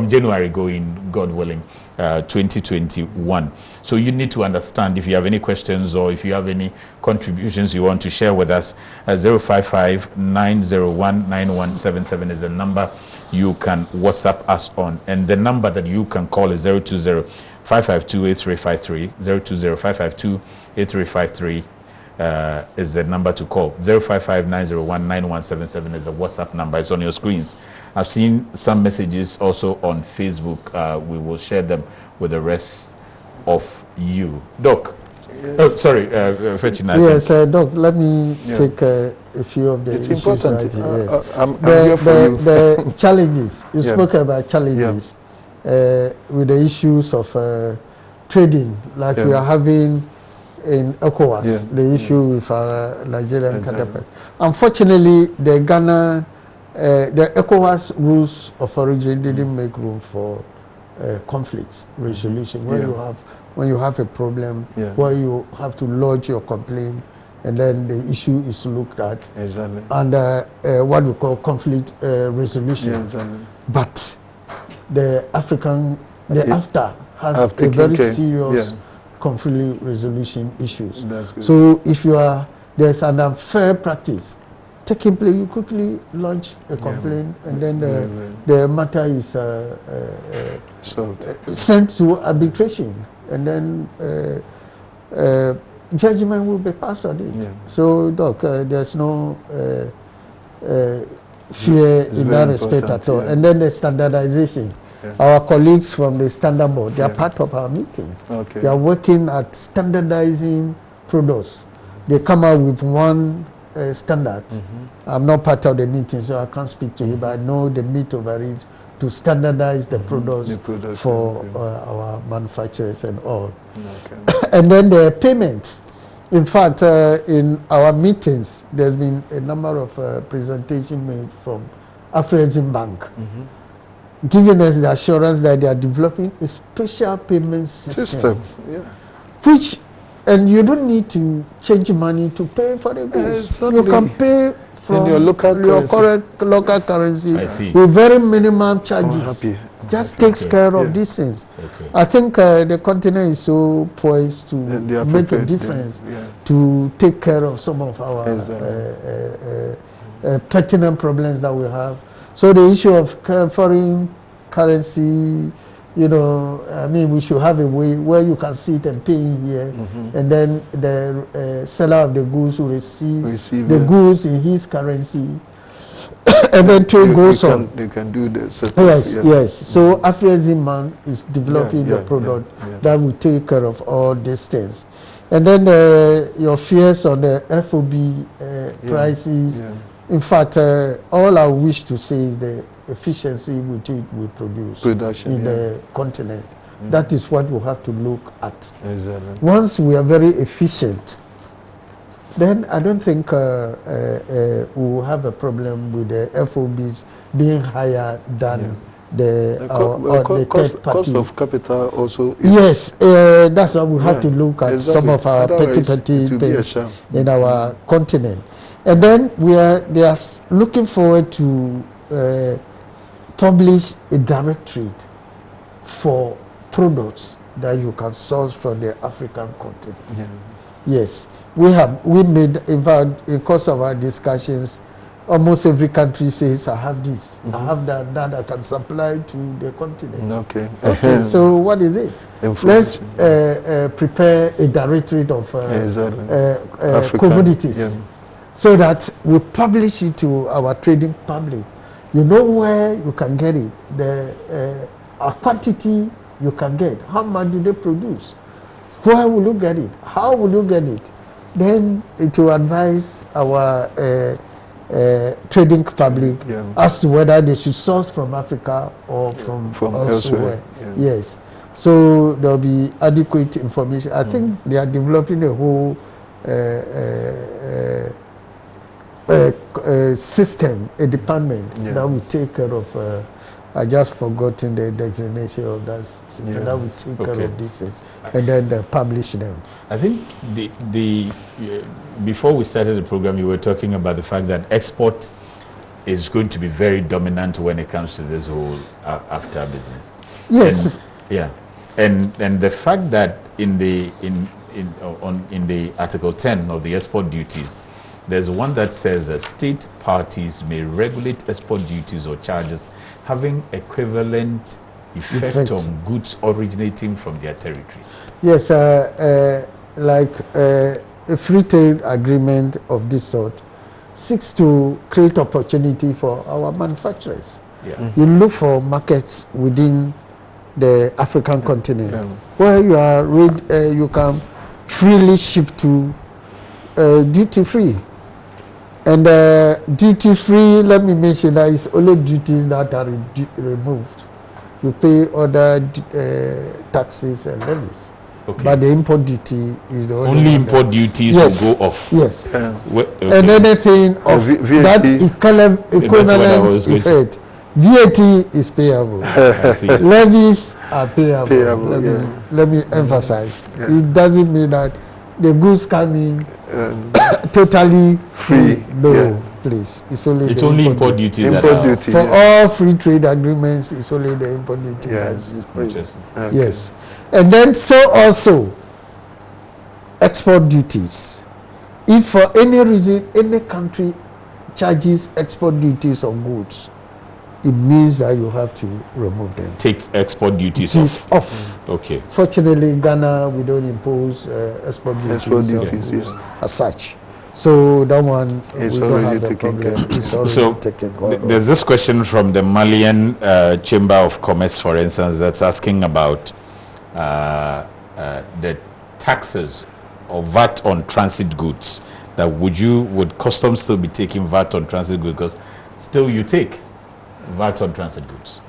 January going, God willing, 2021. So you need to understand if you have any questions or if you have any contributions you want to share with us, 055-901-9177 is the number you can WhatsApp us on. And the number that you can call is 020-552-8353. 020-552-8353 is the number to call. 055-901-9177 is the WhatsApp number. It's on your screens. I've seen some messages also on Facebook. We will share them with the rest of you. Doc. Yes. Oh, sorry, Fetchina.
Yes, Doc, let me take a few of the
it's
issues
important.
right here.
I'm here for you.
The challenges. You spoke about challenges with the issues of trading, like we are having in ECOWAS, the issue with our Nigerian counterpart. Unfortunately, the Ghana, the ECOWAS rules of origin didn't make room for conflicts resolution. When you have when you have a problem where you have to lodge your complaint, and then the issue is looked at.
Exactly.
And what we call conflict resolution.
Yeah, exactly.
But the AFTA has a
taken
very
care.
serious conflict resolution issues.
That's good.
So if there's an unfair practice taking place, you quickly launch a complaint, and then the matter is sent to arbitration, and then judgment will be passed on it. Yeah. So, Doc, there's no fear in that respect at all. And then the standardization. Yeah. Our colleagues from the standard board, they are part of our meetings. Okay. They are working at standardizing products. They come out with one standard. I'm not part of the meeting, so I can't speak to you, but I know they meet over it to standardize the products for our manufacturers and all. Okay. And then the payments. In fact, in our meetings, there's been a number of presentations made from AFCFTA Bank, giving us the assurance that they are developing a special payment system. Which, and you don't need to change money to pay for the goods. You can pay from your local currency with very minimum charges. Just takes care of these things. Okay. I think the continent is so poised to make a difference to take care of some of our pertinent problems that we have. So the issue of foreign currency, you know, I mean, we should have a way where you can sit and pay in here, and then the seller of the goods will receive the goods in his currency. And then trade goes on.
They can do this.
Yes. So AFCFTA is developing the product that will take care of all these things. And then your fears on the FOB prices. In fact, all I wish to say is the efficiency with it we produce in the continent. That is what we have to look at. Exactly. Once we are very efficient, then I don't think we will have a problem with the FOBs being higher than the
cost of capital also.
Yes, that's why we have to look at some of our petty things in our continent. And then they are looking forward to publish a directory for products that you can source from the African continent. Yes. We made, in fact, in course of our discussions, almost every country says, I have this, I have that I can supply to the continent. Okay, so what is it? Let's prepare a directory of commodities so that we publish it to our trading public. You know where you can get it, the quantity you can get, how much do they produce, where will you get it, how will you get it? Then it will advise our trading public as to whether they should source from Africa or from elsewhere. Yes. So there will be adequate information. I think they are developing a whole system, a department that will take care of. I just forgotten the designation of that system that will take care of these things and then publish them.
I think before we started the program, you were talking about the fact that export is going to be very dominant when it comes to this whole AFTA business.
Yes.
And the fact that in the Article 10 of the export duties, there's one that says that state parties may regulate export duties or charges having equivalent effect on goods originating from their territories.
Yes, like a free trade agreement of this sort seeks to create opportunity for our manufacturers. You look for markets within the African continent where you are you can freely ship to duty free. And duty free, let me mention that it's only duties that are removed. You pay other taxes and levies. But the import duty is the
only import duties will go off.
Yes. And anything of that equivalent effect, VAT is payable. Levies are payable. Let me emphasize. It doesn't mean that the goods come in totally free. No, please. It's only
import duties.
For all free trade agreements, it's only the import duty. Yes. And then so also export duties. If for any reason any country charges export duties on goods, it means that you have to remove them.
Take export duties
off.
Okay.
Fortunately, in Ghana, we don't impose export duties as such. So that one, we don't have the problem. It's already taken care of.
There's this question from the Malian Chamber of Commerce, for instance, that's asking about the taxes or VAT on transit goods. That would customs still be taking VAT on transit goods? Because still you take VAT on transit goods.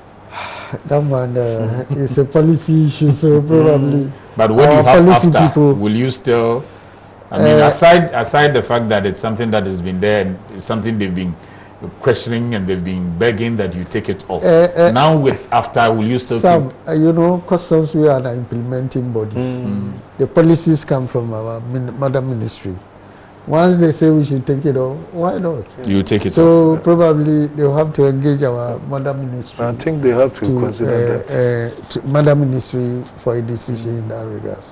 That one is a policy issue, so probably.
But what do you have after? Will you still? I mean, aside the fact that it's something that has been there and it's something they've been questioning and they've been begging that you take it off. Now with after, will you still?
Customs, we are an implementing body. The policies come from our mother ministry. Once they say we should take it off, why not?
You take it off.
So probably they'll have to engage our mother ministry.
I think they have to consider that.
Mother ministry for a decision in that regard.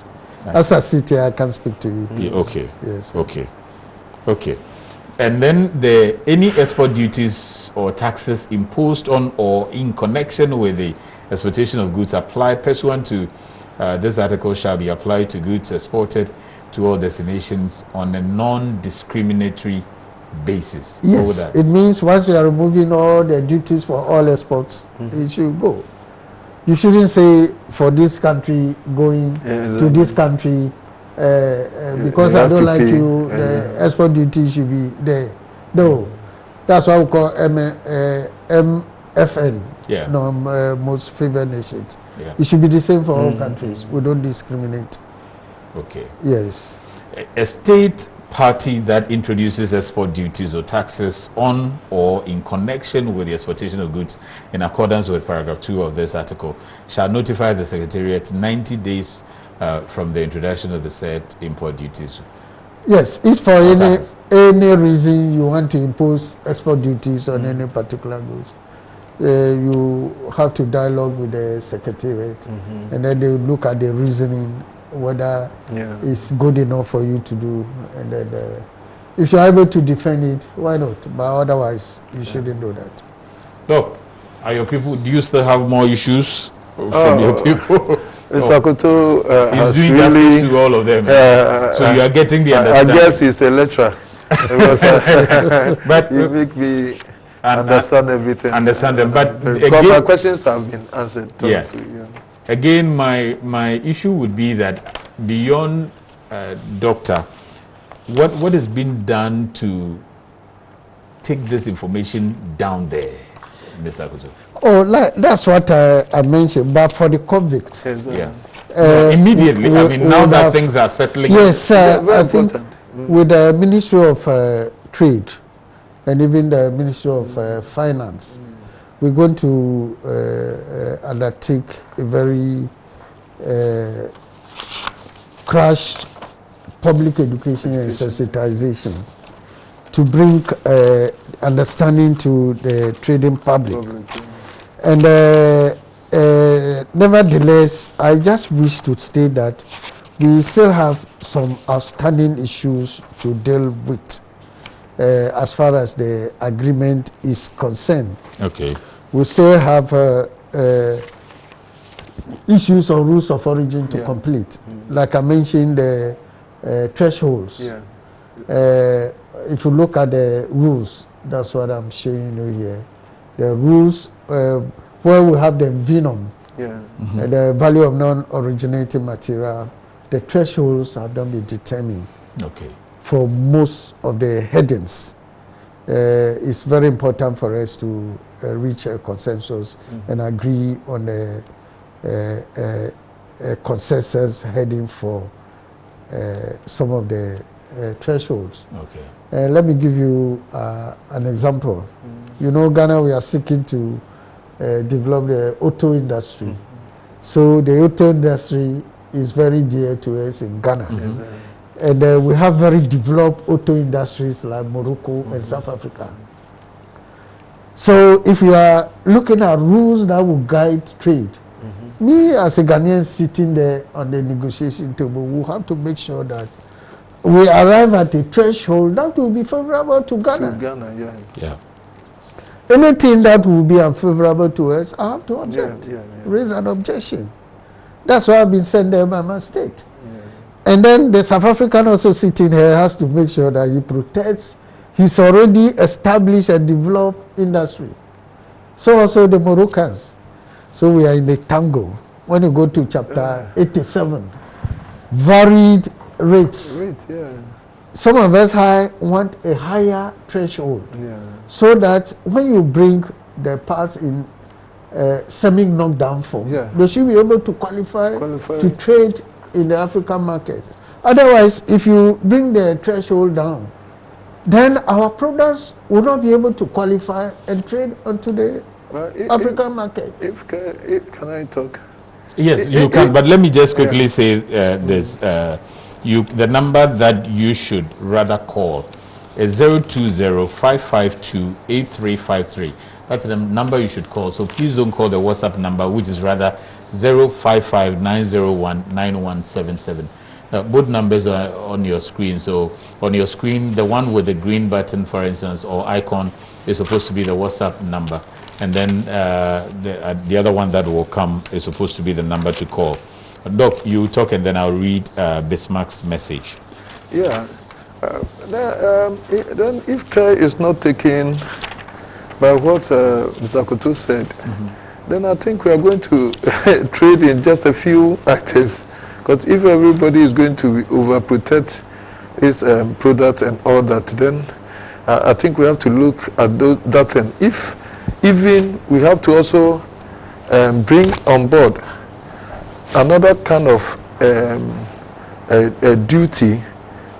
As a city, I can speak to you.
Yeah, okay.
Yes.
Okay. And then any export duties or taxes imposed on or in connection with the exportation of goods applied pursuant to this article shall be applied to goods exported to all destinations on a non-discriminatory basis.
Yes, it means once you are removing all the duties for all exports, it should go. You shouldn't say for this country going to this country because I don't like you, the export duties should be there. No, that's what we call MFN, most favored nations. It should be the same for all countries. We don't discriminate.
Okay.
Yes.
A state party that introduces export duties or taxes on or in connection with the exportation of goods in accordance with paragraph 2 of this article shall notify the Secretariat 90 days from the introduction of the said import duties.
Yes, if for any reason you want to impose export duties on any particular goods, you have to dialogue with the Secretariat and then they will look at the reasoning whether it's good enough for you to do, and then if you're able to defend it, why not? But otherwise, you shouldn't do that.
Look, are your people? Do you still have more issues from your people?
Mr. Koto
he's doing justice to all of them. So you are getting the understanding.
I guess he's a lecturer. But you make me understand everything.
Understand them, but
again, my questions have been answered.
Yes. Again, my issue would be that beyond doctor, what has been done to take this information down there, Mr. Akuto?
Oh, that's what I mentioned. But for the convicts,
immediately. I mean, now that things are settling.
Yes, I think with the Ministry of Trade and even the Ministry of Finance. We're going to undertake a very crashed public education and sensitization to bring understanding to the trading public. And nevertheless, I just wish to state that we still have some outstanding issues to deal with as far as the agreement is concerned.
Okay.
We still have issues on rules of origin to complete. Like I mentioned, the thresholds. If you look at the rules, that's what I'm showing you here. The rules where we have the venom, the value of non-originating material, the thresholds have not been determined.
Okay.
For most of the headings. It's very important for us to reach a consensus and agree on a consensus heading for some of the thresholds.
Okay.
Let me give you an example. You know, Ghana, we are seeking to develop the auto industry. So the auto industry is very dear to us in Ghana. And we have very developed auto industries like Morocco and South Africa. So if you are looking at rules that will guide trade, me as a Ghanaian sitting there on the negotiation table, we have to make sure that we arrive at a threshold that will be favorable to Ghana.
To Ghana,
yeah.
Anything that will be unfavorable to us, I have to object, raise an objection. That's why I've been sent there by my state. And then the South African also sitting here has to make sure that he protects his already established and developed industry. So also the Moroccans. So we are in the tango. When you go to chapter 87, varied rates. Some of us want a higher threshold, so that when you bring the parts in semi-knockdown form, they should be able to qualify to trade in the African market. Otherwise, if you bring the threshold down, then our products will not be able to qualify and trade onto the African market.
Can I talk?
Yes, you can, but let me just quickly say this. The number that you should rather call is 020-552-8353. That's the number you should call. So please don't call the WhatsApp number, which is rather 055-901-9177. Both numbers are on your screen. So on your screen, the one with the green button, for instance, or icon, is supposed to be the WhatsApp number. And then the other one that will come is supposed to be the number to call. Doc, you talk and then I'll read Bismarck's message.
Yeah. Then if care is not taken by what Mr. Koto said, then I think we are going to trade in just a few items. Because if everybody is going to overprotect his product and all that, then I think we have to look at that. And if even we have to also bring on board another kind of a duty,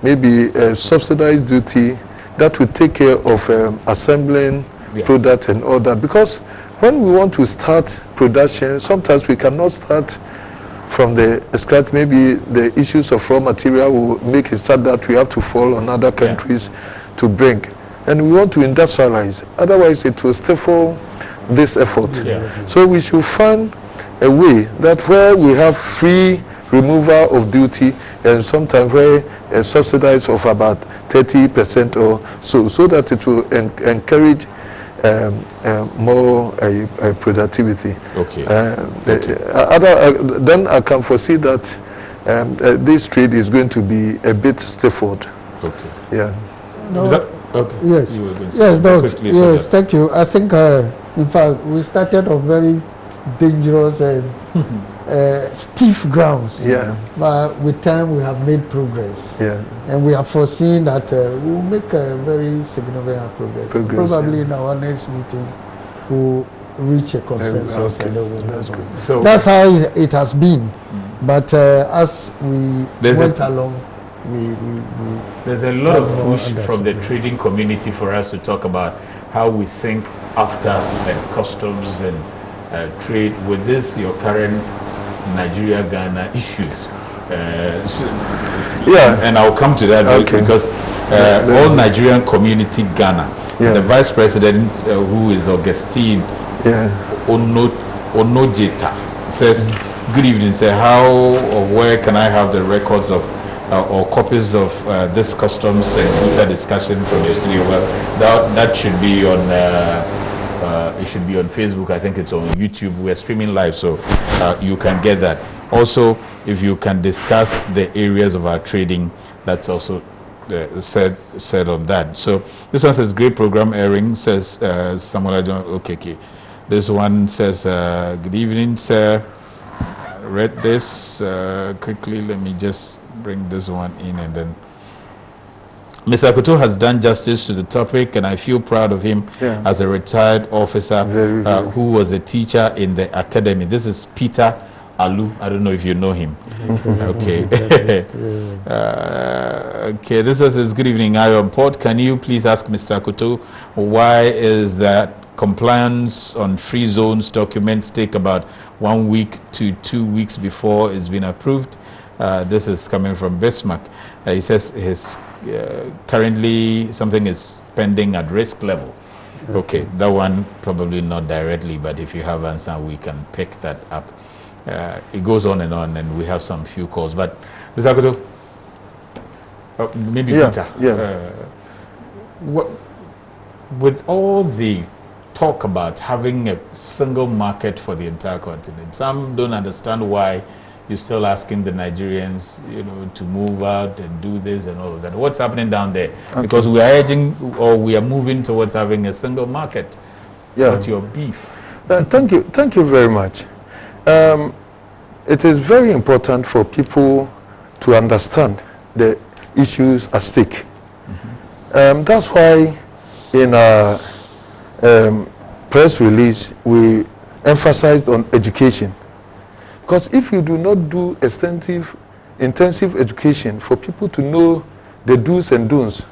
maybe a subsidized duty that will take care of assembling products and all that. Because when we want to start production, sometimes we cannot start from the scratch. Maybe the issues of raw material will make it such that we have to fall on other countries to bring. And we want to industrialize. Otherwise, it will stifle this effort. So we should find a way that where we have free removal of duty and sometimes where a subsidize of about 30% or so that it will encourage more productivity. Then I can foresee that this trade is going to be a bit stifled.
Yes, Doc. Yes, thank you. I think, in fact, we started on very dangerous and stiff grounds. But with time, we have made progress. And we are foreseeing that we will make a very significant progress. Probably in our next meeting, we'll reach a consensus. So that's how it has been. But as we went along,
there's a lot of push from the trading community for us to talk about how we think after customs and trade with this your current Nigeria-Ghana issues. And I'll come to that because all Nigerian community Ghana, the vice president who is Augustine Onojeta says, good evening, sir, how or where can I have the records of or copies of this customs and future discussion from your studio? Well, that should be on it should be on Facebook. I think it's on YouTube. We're streaming live, so you can get that. Also, if you can discuss the areas of our trading, that's also said on that. So this one says great program airing, says Samuel. Okay. This one says good evening, sir. I read this quickly. Let me just bring this one in, and then Mr. Koto has done justice to the topic, and I feel proud of him as a retired officer who was a teacher in the academy. This is Peter Alu. I don't know if you know him. Okay. This says, good evening, Iron Port. Can you please ask Mr. Koto why is that compliance on free zones documents take about 1 week to 2 weeks before it's been approved. This is coming from Bismarck. He says his currently something is pending at risk level. Okay, that one probably not directly, but if you have answer, we can pick that up. It goes on, and we have some few calls. But Mr. Akoto, maybe Peter. With all the talk about having a single market for the entire continent, some don't understand why you're still asking the Nigerians, to move out and do this and all of that. What's happening down there? Okay. Because we are urging, or we are moving towards having a single market. Yeah. What's your beef?
Thank you very much. It is very important for people to understand the issues at stake. Mm-hmm. That's why in our press release we emphasized on education. Because if you do not do intensive education for people to know the do's and don'ts,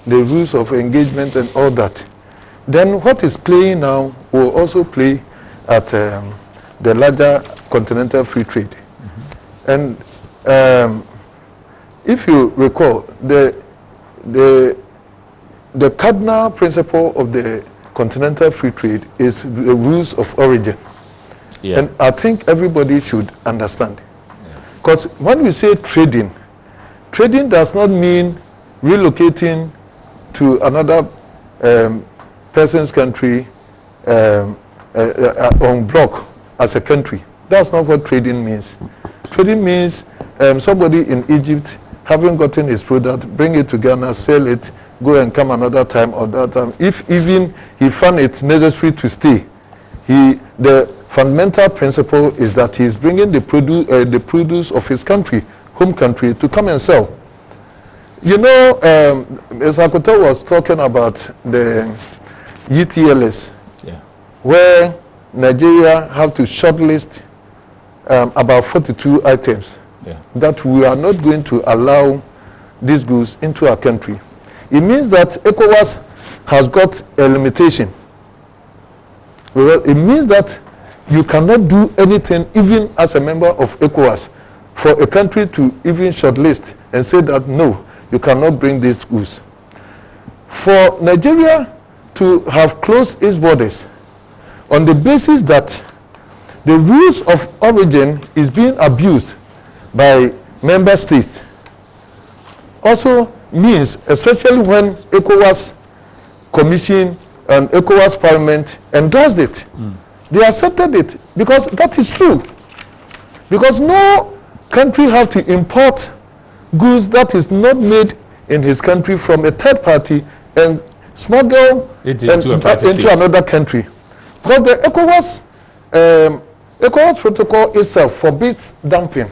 the rules of engagement and all that, then what is playing now will also play at the larger continental free trade. Mm-hmm. And if you recall, the cardinal principle of the continental free trade is the rules of origin. Yeah. And I think everybody should understand. Because when we say trading does not mean relocating to another person's country on block as a country. That's not what trading means. Trading means somebody in Egypt having gotten his product, bring it to Ghana, sell it, go and come another time or that time. If even he found it necessary to stay, the fundamental principle is that he is bringing the produce of his country, home country, to come and sell. Mr. Akoto was talking about the UTLS, where Nigeria have to shortlist about 42 items that we are not going to allow these goods into our country. It means that ECOWAS has got a limitation. Well, it means that you cannot do anything, even as a member of ECOWAS, for a country to even shortlist and say that no, you cannot bring these goods. For Nigeria to have closed its borders on the basis that the rules of origin is being abused by member states also means, especially when ECOWAS Commission and ECOWAS Parliament endorsed it. They accepted it because that is true. Because no country have to import goods that is not made in his country from a third party and smuggle into another country. Because the ECOWAS protocol itself forbids dumping.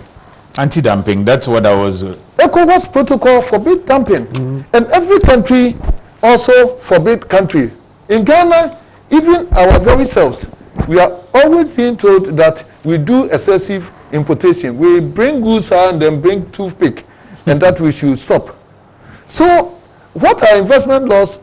Anti-dumping, that's what I was...
ECOWAS protocol forbids dumping. And every country also forbid country. In Ghana, even our very selves, we are always being told that we do excessive importation. We bring goods out and then bring toothpick, and that we should stop. So what our investment laws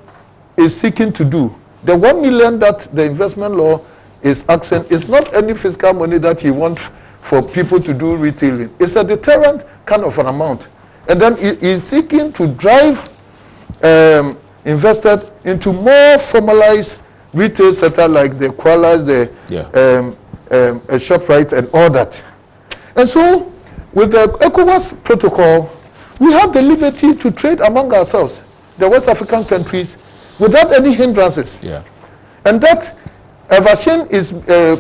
is seeking to do, the 1 million that the investment law is asking is not any fiscal money that he wants for people to do retailing. It's a deterrent kind of an amount. And then he is seeking to drive investors into more formalized retail sector like the Kualas, the ShopRite and all that. And so with the ECOWAS protocol, we have the liberty to trade among ourselves, the West African countries, without any hindrances. And that version is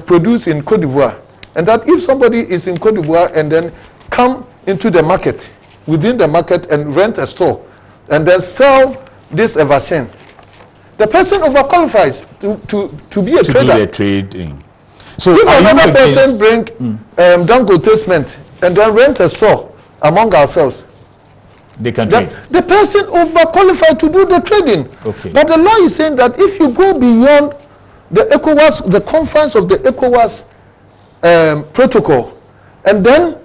produced in Cote d'Ivoire. And that if somebody is in Cote d'Ivoire and then come into the market, within the market and rent a store, and then sell this version, the person overqualifies to be a trader.
To do the trading.
So if another person bring Dangote cement and then rent a store among ourselves,
they can trade.
The person overqualified to do the trading.
Okay.
But the law is saying that if you go beyond the ECOWAS, the confines of the ECOWAS protocol, and then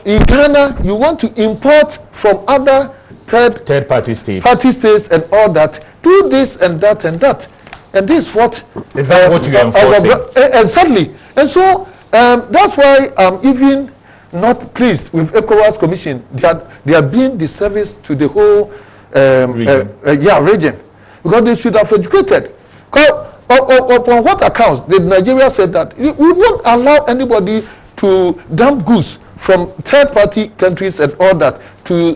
in Ghana you want to import from other third
party states
and all that, do this and that and that, And this is what...
Is that what you are enforcing?
Exactly. And so that's why I'm even not pleased with ECOWAS Commission. They are being disservice to the whole region. Because they should have educated. Upon what accounts did Nigeria say that we won't allow anybody to dump goods from third-party countries and all that to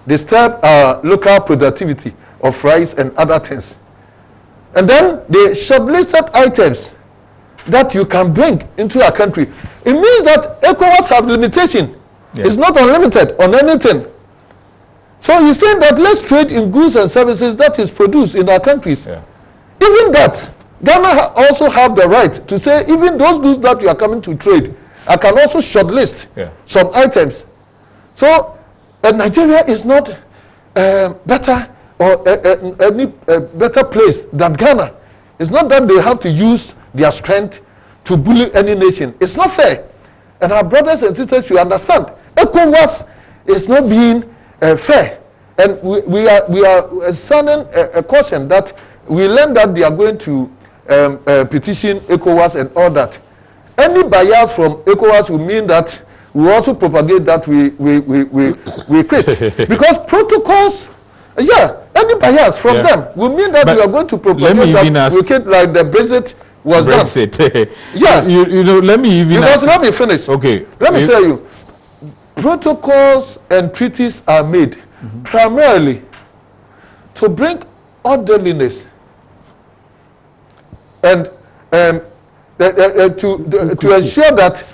disturb local productivity of rice and other things. And then the shortlisted items that you can bring into a country. It means that ECOWAS have limitation. Yeah. It's not unlimited on anything. So you say that let's trade in goods and services that is produced in our countries. Yeah. Even that, Ghana also have the right to say even those goods that you are coming to trade, I can also shortlist some items. So Nigeria is not better or any better place than Ghana. It's not that they have to use their strength to bully any nation. It's not fair. And our brothers and sisters should understand. ECOWAS is not being fair. And we are sounding a caution that we learned that they are going to petition ECOWAS and all that. Any bias from ECOWAS will mean that we also propagate that we quit. Because protocols, any bias from them will mean that we are going to propagate that we quit, like the Brexit was done.
You know, let me even
ask. Let me finish.
Okay.
Let me tell you. Protocols and treaties are made primarily to bring orderliness and to ensure that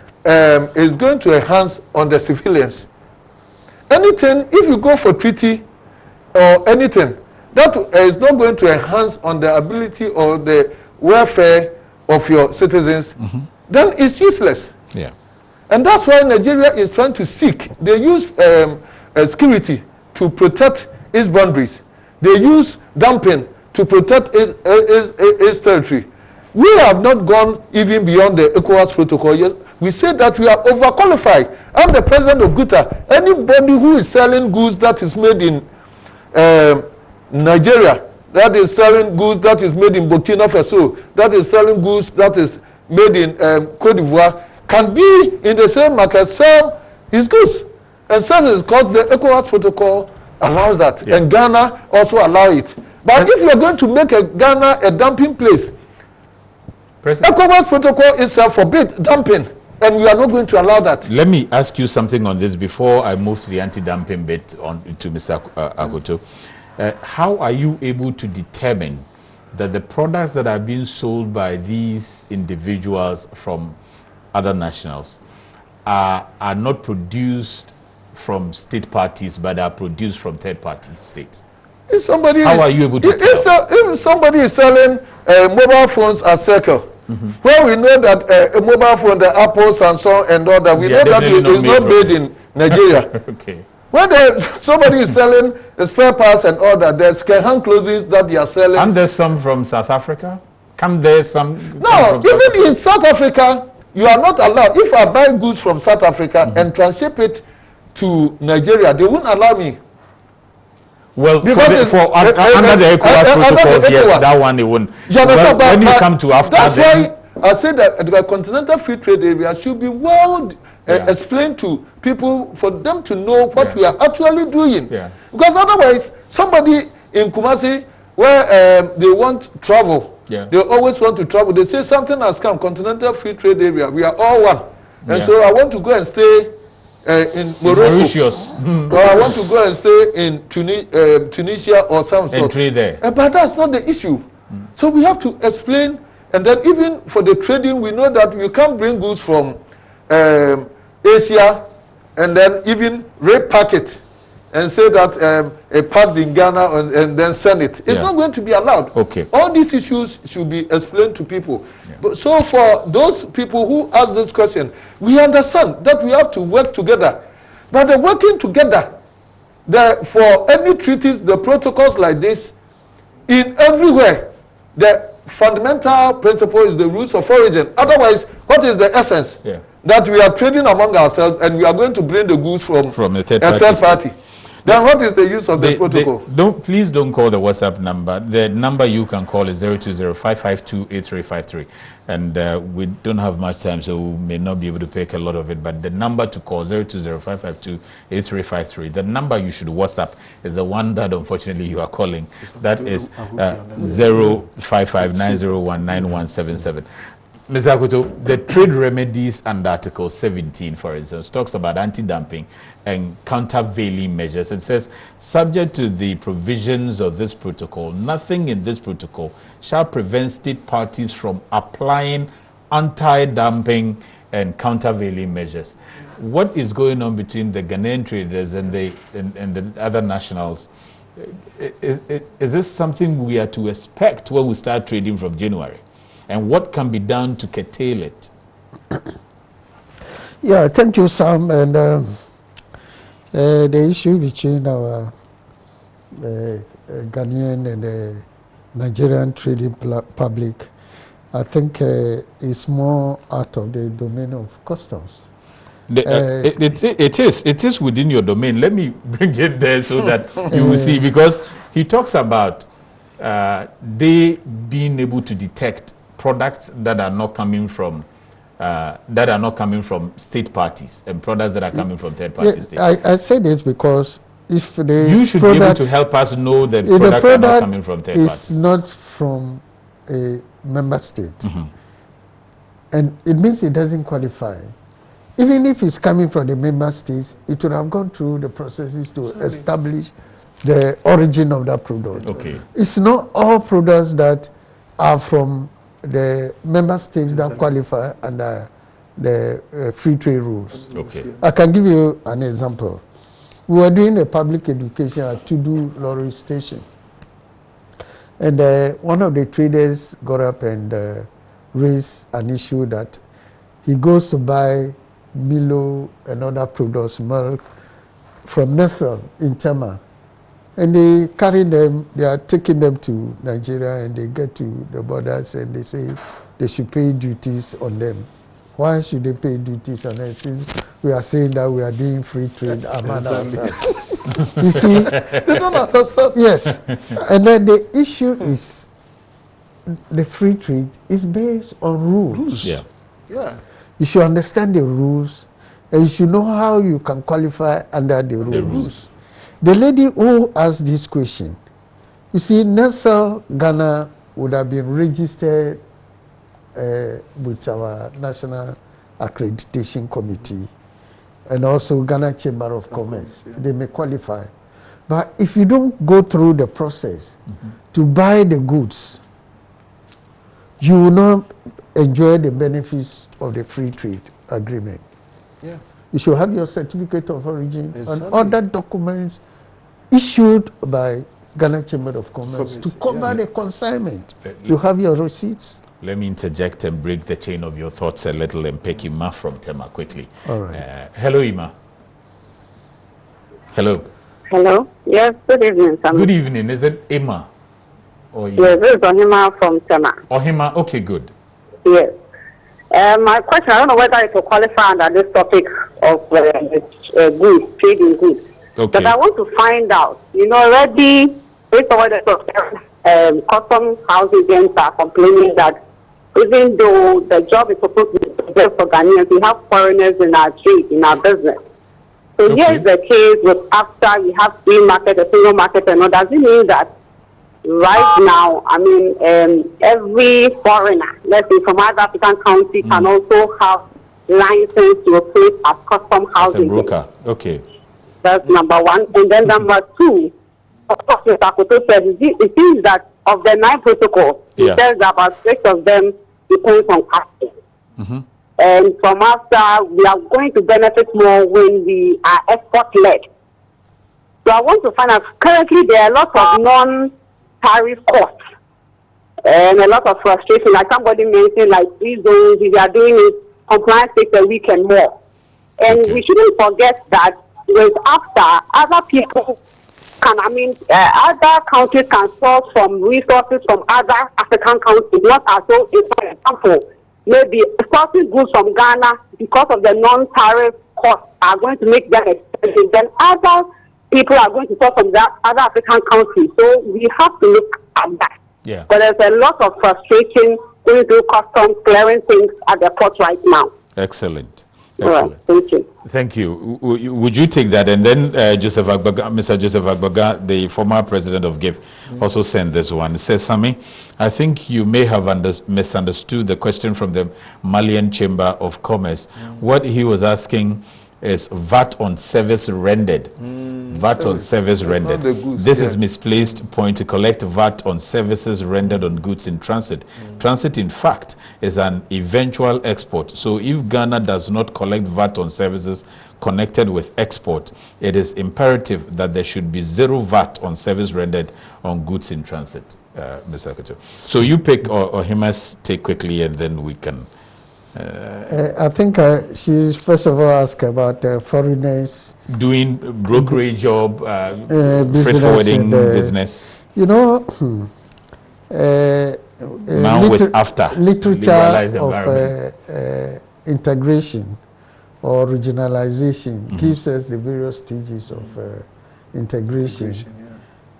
it's going to enhance on the civilians. Anything, if you go for treaty or anything, that is not going to enhance on the ability or the welfare of your citizens, then it's useless.
Yeah.
And that's why Nigeria is trying to seek. They use security to protect its boundaries. They use dumping to protect its territory. We have not gone even beyond the ECOWAS protocol yet. We say that we are overqualified. I'm the president of GUTA. Anybody who is selling goods that is made in Nigeria, that is selling goods that is made in Burkina Faso, that is selling goods that is made in Cote d'Ivoire, can be in the same market, sell his goods. And sell it because the ECOWAS protocol allows that. Yeah. And Ghana also allow it. But if you are going to make Ghana a dumping place, ECOWAS protocol itself forbid dumping. And we are not going to allow that.
Let me ask you something on this before I move to the anti-dumping bit to Mr. Akoto. How are you able to determine that the products that are being sold by these individuals from other nationals are not produced from state parties, but are produced from third-party states?
If somebody
How are you able to tell?
If somebody is selling mobile phones at Circle, where we know that a mobile phone, the Apple, Samsung, and all that, we know that it is not made in Nigeria.
Okay.
When somebody is selling spare parts and all that, there's hand clothing that they are selling.
And there's some from South Africa? Come there some?
No, even in South Africa, you are not allowed. If I buy goods from South Africa and transship it to Nigeria, they won't allow me.
Well, under the ECOWAS protocols, yes, that one they won't. Well, when you come to after
that's why I say that the continental free trade area should be well explained to people for them to know what we are actually doing. Yeah. Because otherwise, somebody in Kumasi, where they want travel, they always want to travel. They say something has come, continental free trade area. We are all one. And so I want to go and stay in Morocco.
Mauritius.
Or I want to go and stay in Tunisia or some sort.
And trade there.
But that's not the issue. So we have to explain. And then even for the trading, we know that you can't bring goods from Asia and then even repack it and say that packed in Ghana and then send it. It's not going to be allowed.
Okay.
All these issues should be explained to people. But so for those people who ask this question, we understand that we have to work together. But the working together, for any treaties, the protocols like this, in everywhere, the fundamental principle is the rules of origin. Otherwise, what is the essence? That we are trading among ourselves and we are going to bring the goods from a third party. Then what is the use of the protocol?
Please don't call the WhatsApp number. The number you can call is 020-552-8353. And we don't have much time, so we may not be able to pick a lot of it. But the number to call, 020-552-8353. The number you should WhatsApp is the one that unfortunately you are calling. That is 055-901-9177. Mr. Akoto, the trade remedies under Article 17, for instance, talks about anti-dumping and countervailing measures. It says, subject to the provisions of this protocol, nothing in this protocol shall prevent state parties from applying anti-dumping and countervailing measures. What is going on between the Ghanaian traders and the other nationals? Is this something we are to expect when we start trading from January? And what can be done to curtail it?
Yeah, thank you, Sam. And the issue between our Ghanaian and the Nigerian trading public, I think is more out of the domain of customs.
It is within your domain. Let me bring it there so that you will see, because he talks about they being able to detect products that are not coming from state parties and products that are coming from third parties.
I say this because if
you should be able to help us know that products are not coming from third parties.
It's not from a member state, and it means it doesn't qualify. Even if it's coming from the member states, it would have gone through the processes to establish the origin of that product.
Okay.
It's not all products that are from the member states that qualify under the free trade rules.
Okay.
I can give you an example. We were doing a public education at Tudu Lorry Station. And one of the traders got up and raised an issue that he goes to buy Milo and other products, milk, from Nestle in Tema. And they carry them, they are taking them to Nigeria, and they get to the borders and they say they should pay duties on them. Why should they pay duties on them, since we are saying that we are doing free trade among ourselves? You see?
They don't understand.
Yes. And then the issue is the free trade is based on rules.
Yeah.
Yeah.
You should understand the rules, and you should know how you can qualify under the rules. The lady who asked this question, you see, Nestle Ghana would have been registered with our National Accreditation Committee and also Ghana Chamber of Commerce. Yeah. They may qualify. But if you don't go through the process to buy the goods, you will not enjoy the benefits of the free trade agreement.
Yeah.
You should have your certificate of origin and other documents issued by Ghana Chamber of Commerce to cover the consignment. You have your receipts.
Let me interject and break the chain of your thoughts a little and pick Ima from Tema quickly.
All right.
Hello, Ima. Hello.
Hello. Yes, good evening, Sam.
Good evening. Is it Ima? Or Ima?
Yes, this is Ohima from Tema.
Ohima, okay, good.
Yes. My question, I don't know whether it will qualify under this topic of goods, trading goods.
Okay.
But I want to find out, already, based on what the custom house agents are complaining that even though the job is supposed to be just for Ghanaians, we have foreigners in our trade, in our business. So here is the case with after we have free market, a single market, and all. Does it mean that right now, every foreigner, let's say from other African country, can also have license to operate as custom housing?
As a broker, okay.
That's number one. And then number two, of course, Mr. Akoto said, it seems that of the 9 protocols, it says about 6 of them depend on customs. And from after, we are going to benefit more when we are export-led. So I want to find out, currently there are a lot of non-tariff costs and a lot of frustration. Like somebody mentioned, like 3 zones, if you are doing it, compliance takes a week and more. And we shouldn't forget that with after, other people can, other countries can source from resources from other African countries, not as though, for example, maybe sourcing goods from Ghana because of the non-tariff costs are going to make them expensive. Then other people are going to talk from that other African countries. So we have to look at that.
Yeah.
But there's a lot of frustration going through customs, clearing things at the port right now.
Excellent.
Excellent. Right, thank you.
Thank you. Would you take that? And then Mr. Joseph Agbaga, the former president of GIF, also sent this one. It says, Sammy, I think you may have misunderstood the question from the Malian Chamber of Commerce. What he was asking is VAT on service rendered. VAT on service rendered. This is misplaced point to collect VAT on services rendered on goods in transit. Transit, in fact, is an eventual export. So if Ghana does not collect VAT on services connected with export, it is imperative that there should be zero VAT on service rendered on goods in transit, Mr. Secretary. So you pick or he must take quickly, and then we can...
I think she first of all asked about foreigners
doing brokerage job, freight forwarding business.
You know,
now with after
literature of integration or regionalization gives us the various stages of integration.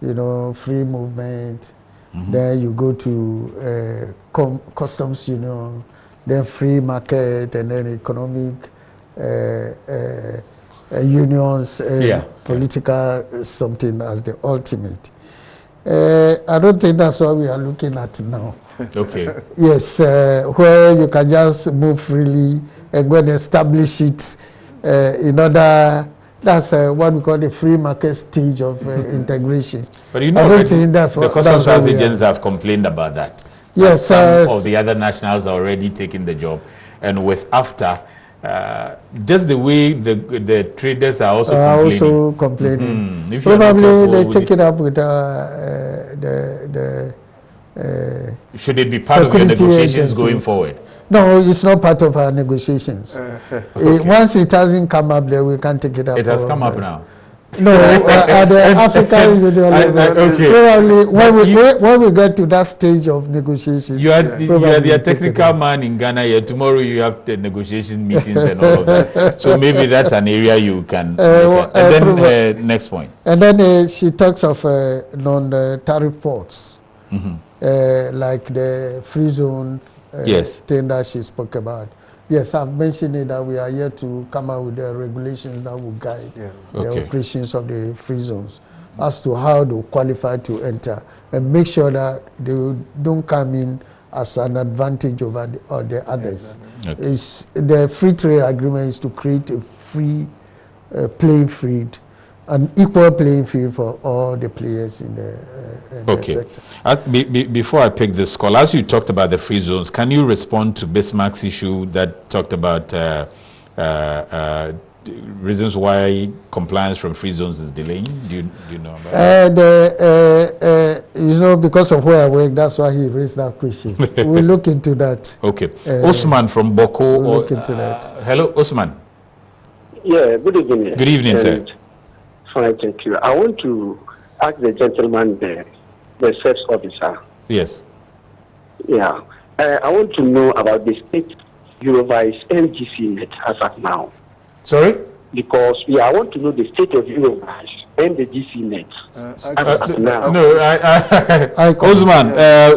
You know, free movement. Then you go to customs union. Then free market, and then economic unions, political something as the ultimate. I don't think that's what we are looking at now.
Okay.
Yes, where you can just move freely and go and establish it in order. That's what we call the free market stage of integration.
But you know,
I don't think that's what,
the customs agents have complained about that.
Yes,
some of the other nationals are already taking the job, and with AFTA, just the way the traders are also complaining.
Probably they take it up with
should it be part of your negotiations agencies going forward?
No, it's not part of our negotiations. Okay. Once it hasn't come up there, we can't take it up.
It has come up now.
No, at the African Union level. Probably when we get to that stage of negotiations.
You are the technical man in Ghana here. Tomorrow you have the negotiation meetings and all of that. So maybe that's an area you can look at. And then next point.
And then she talks of non-tariff ports, like the free zone thing that she spoke about. Yes, I've mentioned it that we are here to come out with the regulations that will guide the operations of the free zones as to how they qualify to enter, and make sure that they don't come in as an advantage over the others. It's, the free trade agreement is to create a free playing field, an equal playing field for all the players in the sector.
Before I pick this call, as you talked about the free zones, can you respond to Bismarck's issue that talked about reasons why compliance from free zones is delaying? Do you know about that?
You know, because of where I work, that's why he raised that question. We'll look into that.
Okay. Osman from Boko.
We'll look into that.
Hello, Osman.
Yeah, good evening.
Good evening, sir.
Fine, thank you. I want to ask the gentleman, the service officer.
Yes.
Yeah. I want to know about the state Eurovice NGC net as of now.
Sorry?
Because I want to know the state of Eurovice and the GC net as of now.
No, Osman,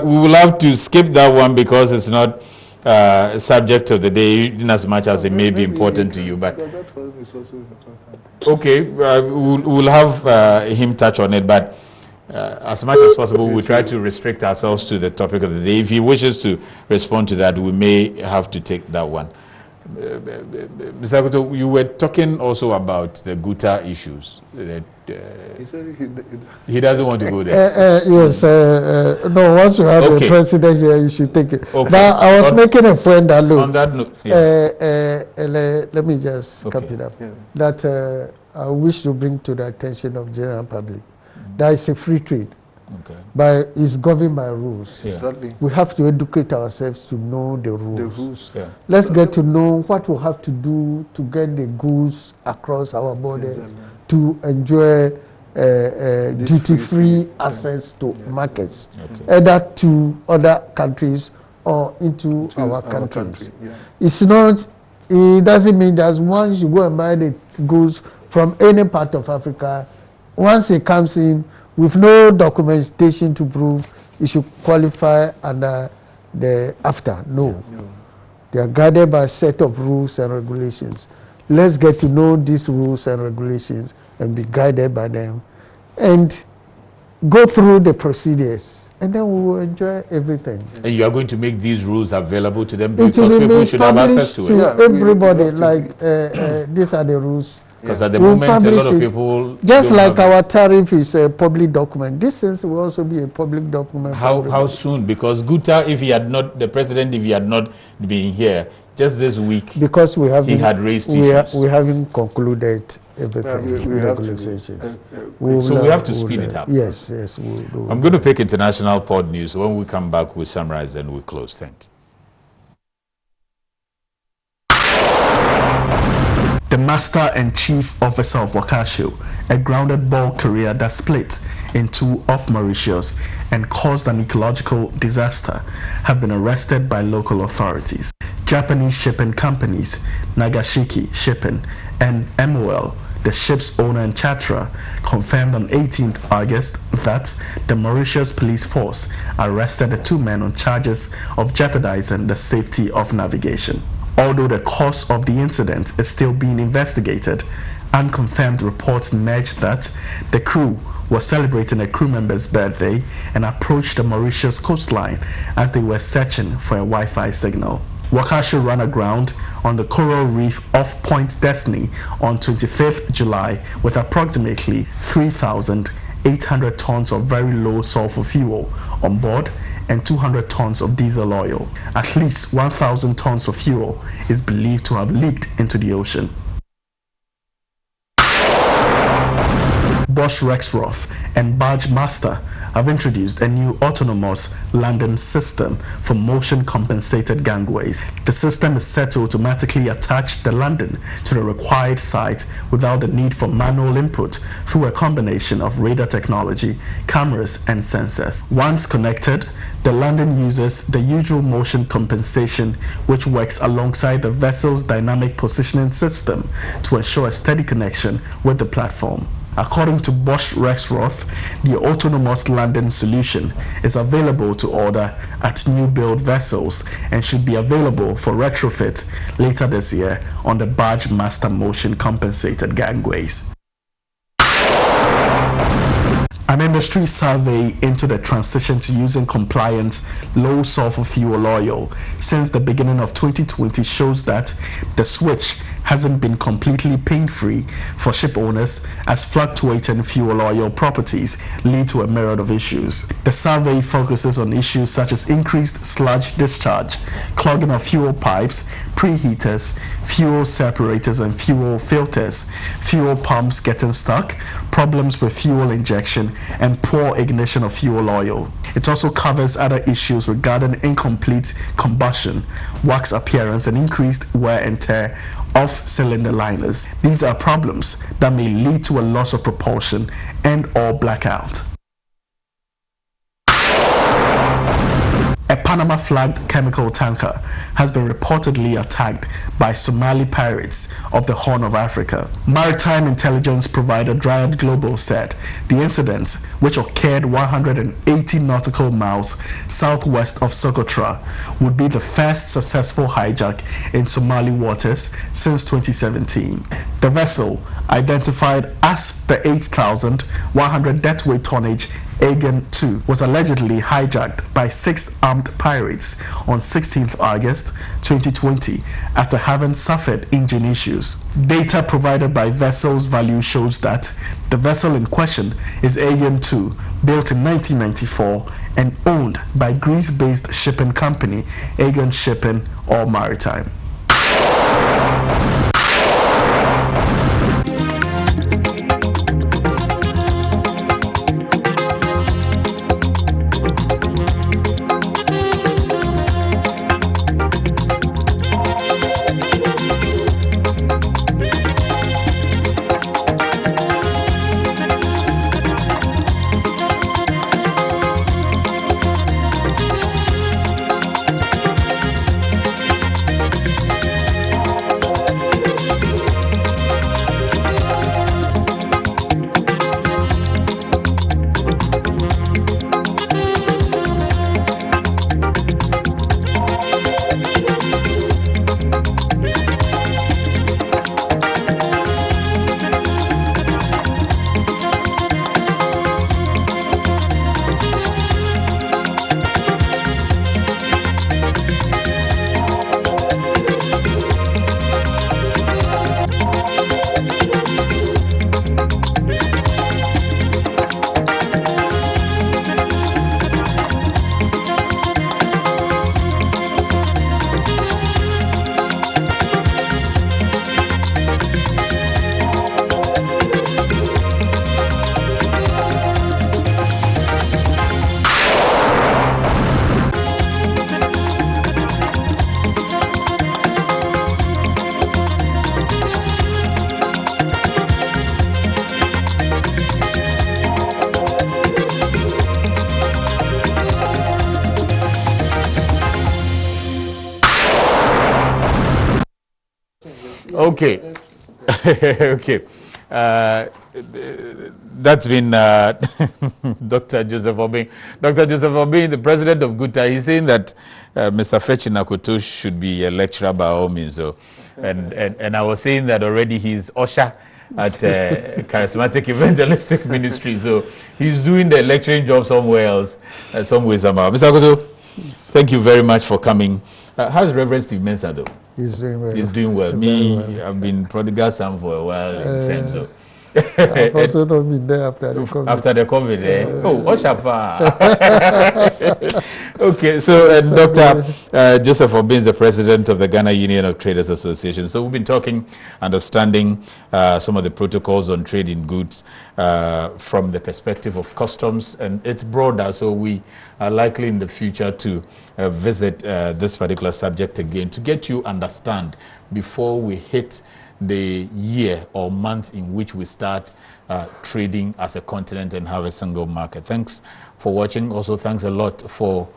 we will have to skip that one because it's not subject of the day, in as much as it may be important to you. But okay, we'll have him touch on it, but as much as possible, we try to restrict ourselves to the topic of the day. If he wishes to respond to that, we may have to take that one. Mr. Akoto, you were talking also about the Guta issues. He doesn't want to go there.
Yes, no, once you have the president here, you should take it.
Okay.
Now, I was making a point that, look,
on that note,
let me just cap it up. That I wish to bring to the attention of general public. That is a free trade. But it's governed by rules. We have to educate ourselves to know the rules. Let's get to know what we have to do to get the goods across our borders to enjoy duty-free access to markets, either to other countries or into our countries. It's not. It doesn't mean that once you go and buy the goods from any part of Africa, once it comes in with no documentation to prove it should qualify under the AFTA. No. They are guided by a set of rules and regulations. Let's get to know these rules and regulations and be guided by them and go through the procedures, and then we will enjoy everything.
And you are going to make these rules available to them
It
because
will be
people should have access to it.
everybody, like these are the rules.
Because at the moment, a lot of people
just like our tariff is a public document. This will also be a public document.
How soon? Because Guta, if he had not, the president, if he had not been here, just this week,
because he
had raised issues.
We haven't concluded everything.
We have
so we have to speed it up.
Yes.
I'm going to pick international pod news. When we come back, we'll summarize and we'll close. Thank you.
The Master and Chief Officer of Wakasho, a grounded ball carrier that split in two off Mauritius and caused an ecological disaster, have been arrested by local authorities. Japanese shipping companies, Nagashiki Shipping and MOL, the ship's owner and charterer, confirmed on 18th August that the Mauritius police force arrested the two men on charges of jeopardizing the safety of navigation. Although the cause of the incident is still being investigated, unconfirmed reports emerged that the crew was celebrating a crew member's birthday and approached the Mauritius coastline as they were searching for a Wi-Fi signal. Wakasho ran aground on the coral reef off Point Destiny on 25th July with approximately 3,800 tons of very low sulfur fuel on board and 200 tons of diesel oil. At least 1,000 tons of fuel is believed to have leaked into the ocean. Bosch Rexroth and Barge Master have introduced a new autonomous landing system for motion compensated gangways. The system is set to automatically attach the landing to the required site without the need for manual input through a combination of radar technology, cameras and sensors. Once connected, the landing uses the usual motion compensation, which works alongside the vessel's dynamic positioning system to ensure a steady connection with the platform. According to Bosch Rexroth, the autonomous landing solution is available to order at new build vessels and should be available for retrofit later this year on the Barge Master motion compensated gangways. An industry survey into the transition to using compliant low sulfur fuel oil since the beginning of 2020 shows that the switch hasn't been completely pain-free for ship owners as fluctuating fuel oil properties lead to a myriad of issues. The survey focuses on issues such as increased sludge discharge, clogging of fuel pipes, preheaters, fuel separators and fuel filters, fuel pumps getting stuck, problems with fuel injection, and poor ignition of fuel oil. It also covers other issues regarding incomplete combustion, wax appearance, and increased wear and tear of cylinder liners. These are problems that may lead to a loss of propulsion and or blackout. A Panama-flagged chemical tanker has been reportedly attacked by Somali pirates of the Horn of Africa. Maritime intelligence provider Dryad Global said the incident, which occurred 180 nautical miles southwest of Socotra, would be the first successful hijack in Somali waters since 2017. The vessel, identified as the 8,100 deadweight tonnage Agan 2, was allegedly hijacked by 6 armed pirates on 16th August 2020 after having suffered engine issues. Data provided by Vessel's Value shows that the vessel in question is Agan 2, built in 1994 and owned by Greece-based shipping company Agan Shipping or Maritime.
Okay. Okay. That's been Dr. Joseph Obeng. Dr. Joseph Obeng, the president of GUTA, he's saying that Mr. Fetchin Akoto should be a lecturer by all means. So, and I was saying that already he's usher at Charismatic Evangelistic Ministry. So he's doing the lecturing job somewhere else, some way, somehow. Mr. Akoto, thank you very much for coming. How's Reverend Steve Mensah, though?
He's doing well.
He's doing well. Me, well. I've been prodigal son for a while in Sam, so.
I've also not been there after the COVID.
After the COVID, eh? Oh, Oshapa. Okay, so Dr. Joseph Obeng is the president of the Ghana Union of Traders Association. So we've been talking, understanding some of the protocols on trade in goods from the perspective of customs, and it's broader, so we are likely in the future to visit this particular subject again to get you understand before we hit the year or month in which we start trading as a continent and have a single market. Thanks for watching. Also, thanks a lot for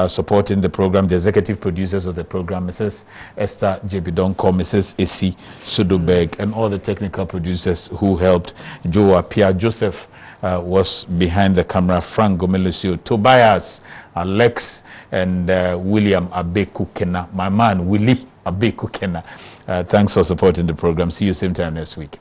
supporting the program. The executive producers of the program, Mrs. Esther Jebidonko, Mrs. Esi Sudobeg, and all the technical producers who helped. Joe Apia, Joseph was behind the camera, Frank Gomelusio, Tobias, Alex, and William Abekukena, my man, Willie Abekukena. Thanks for supporting the program. See you same time next week.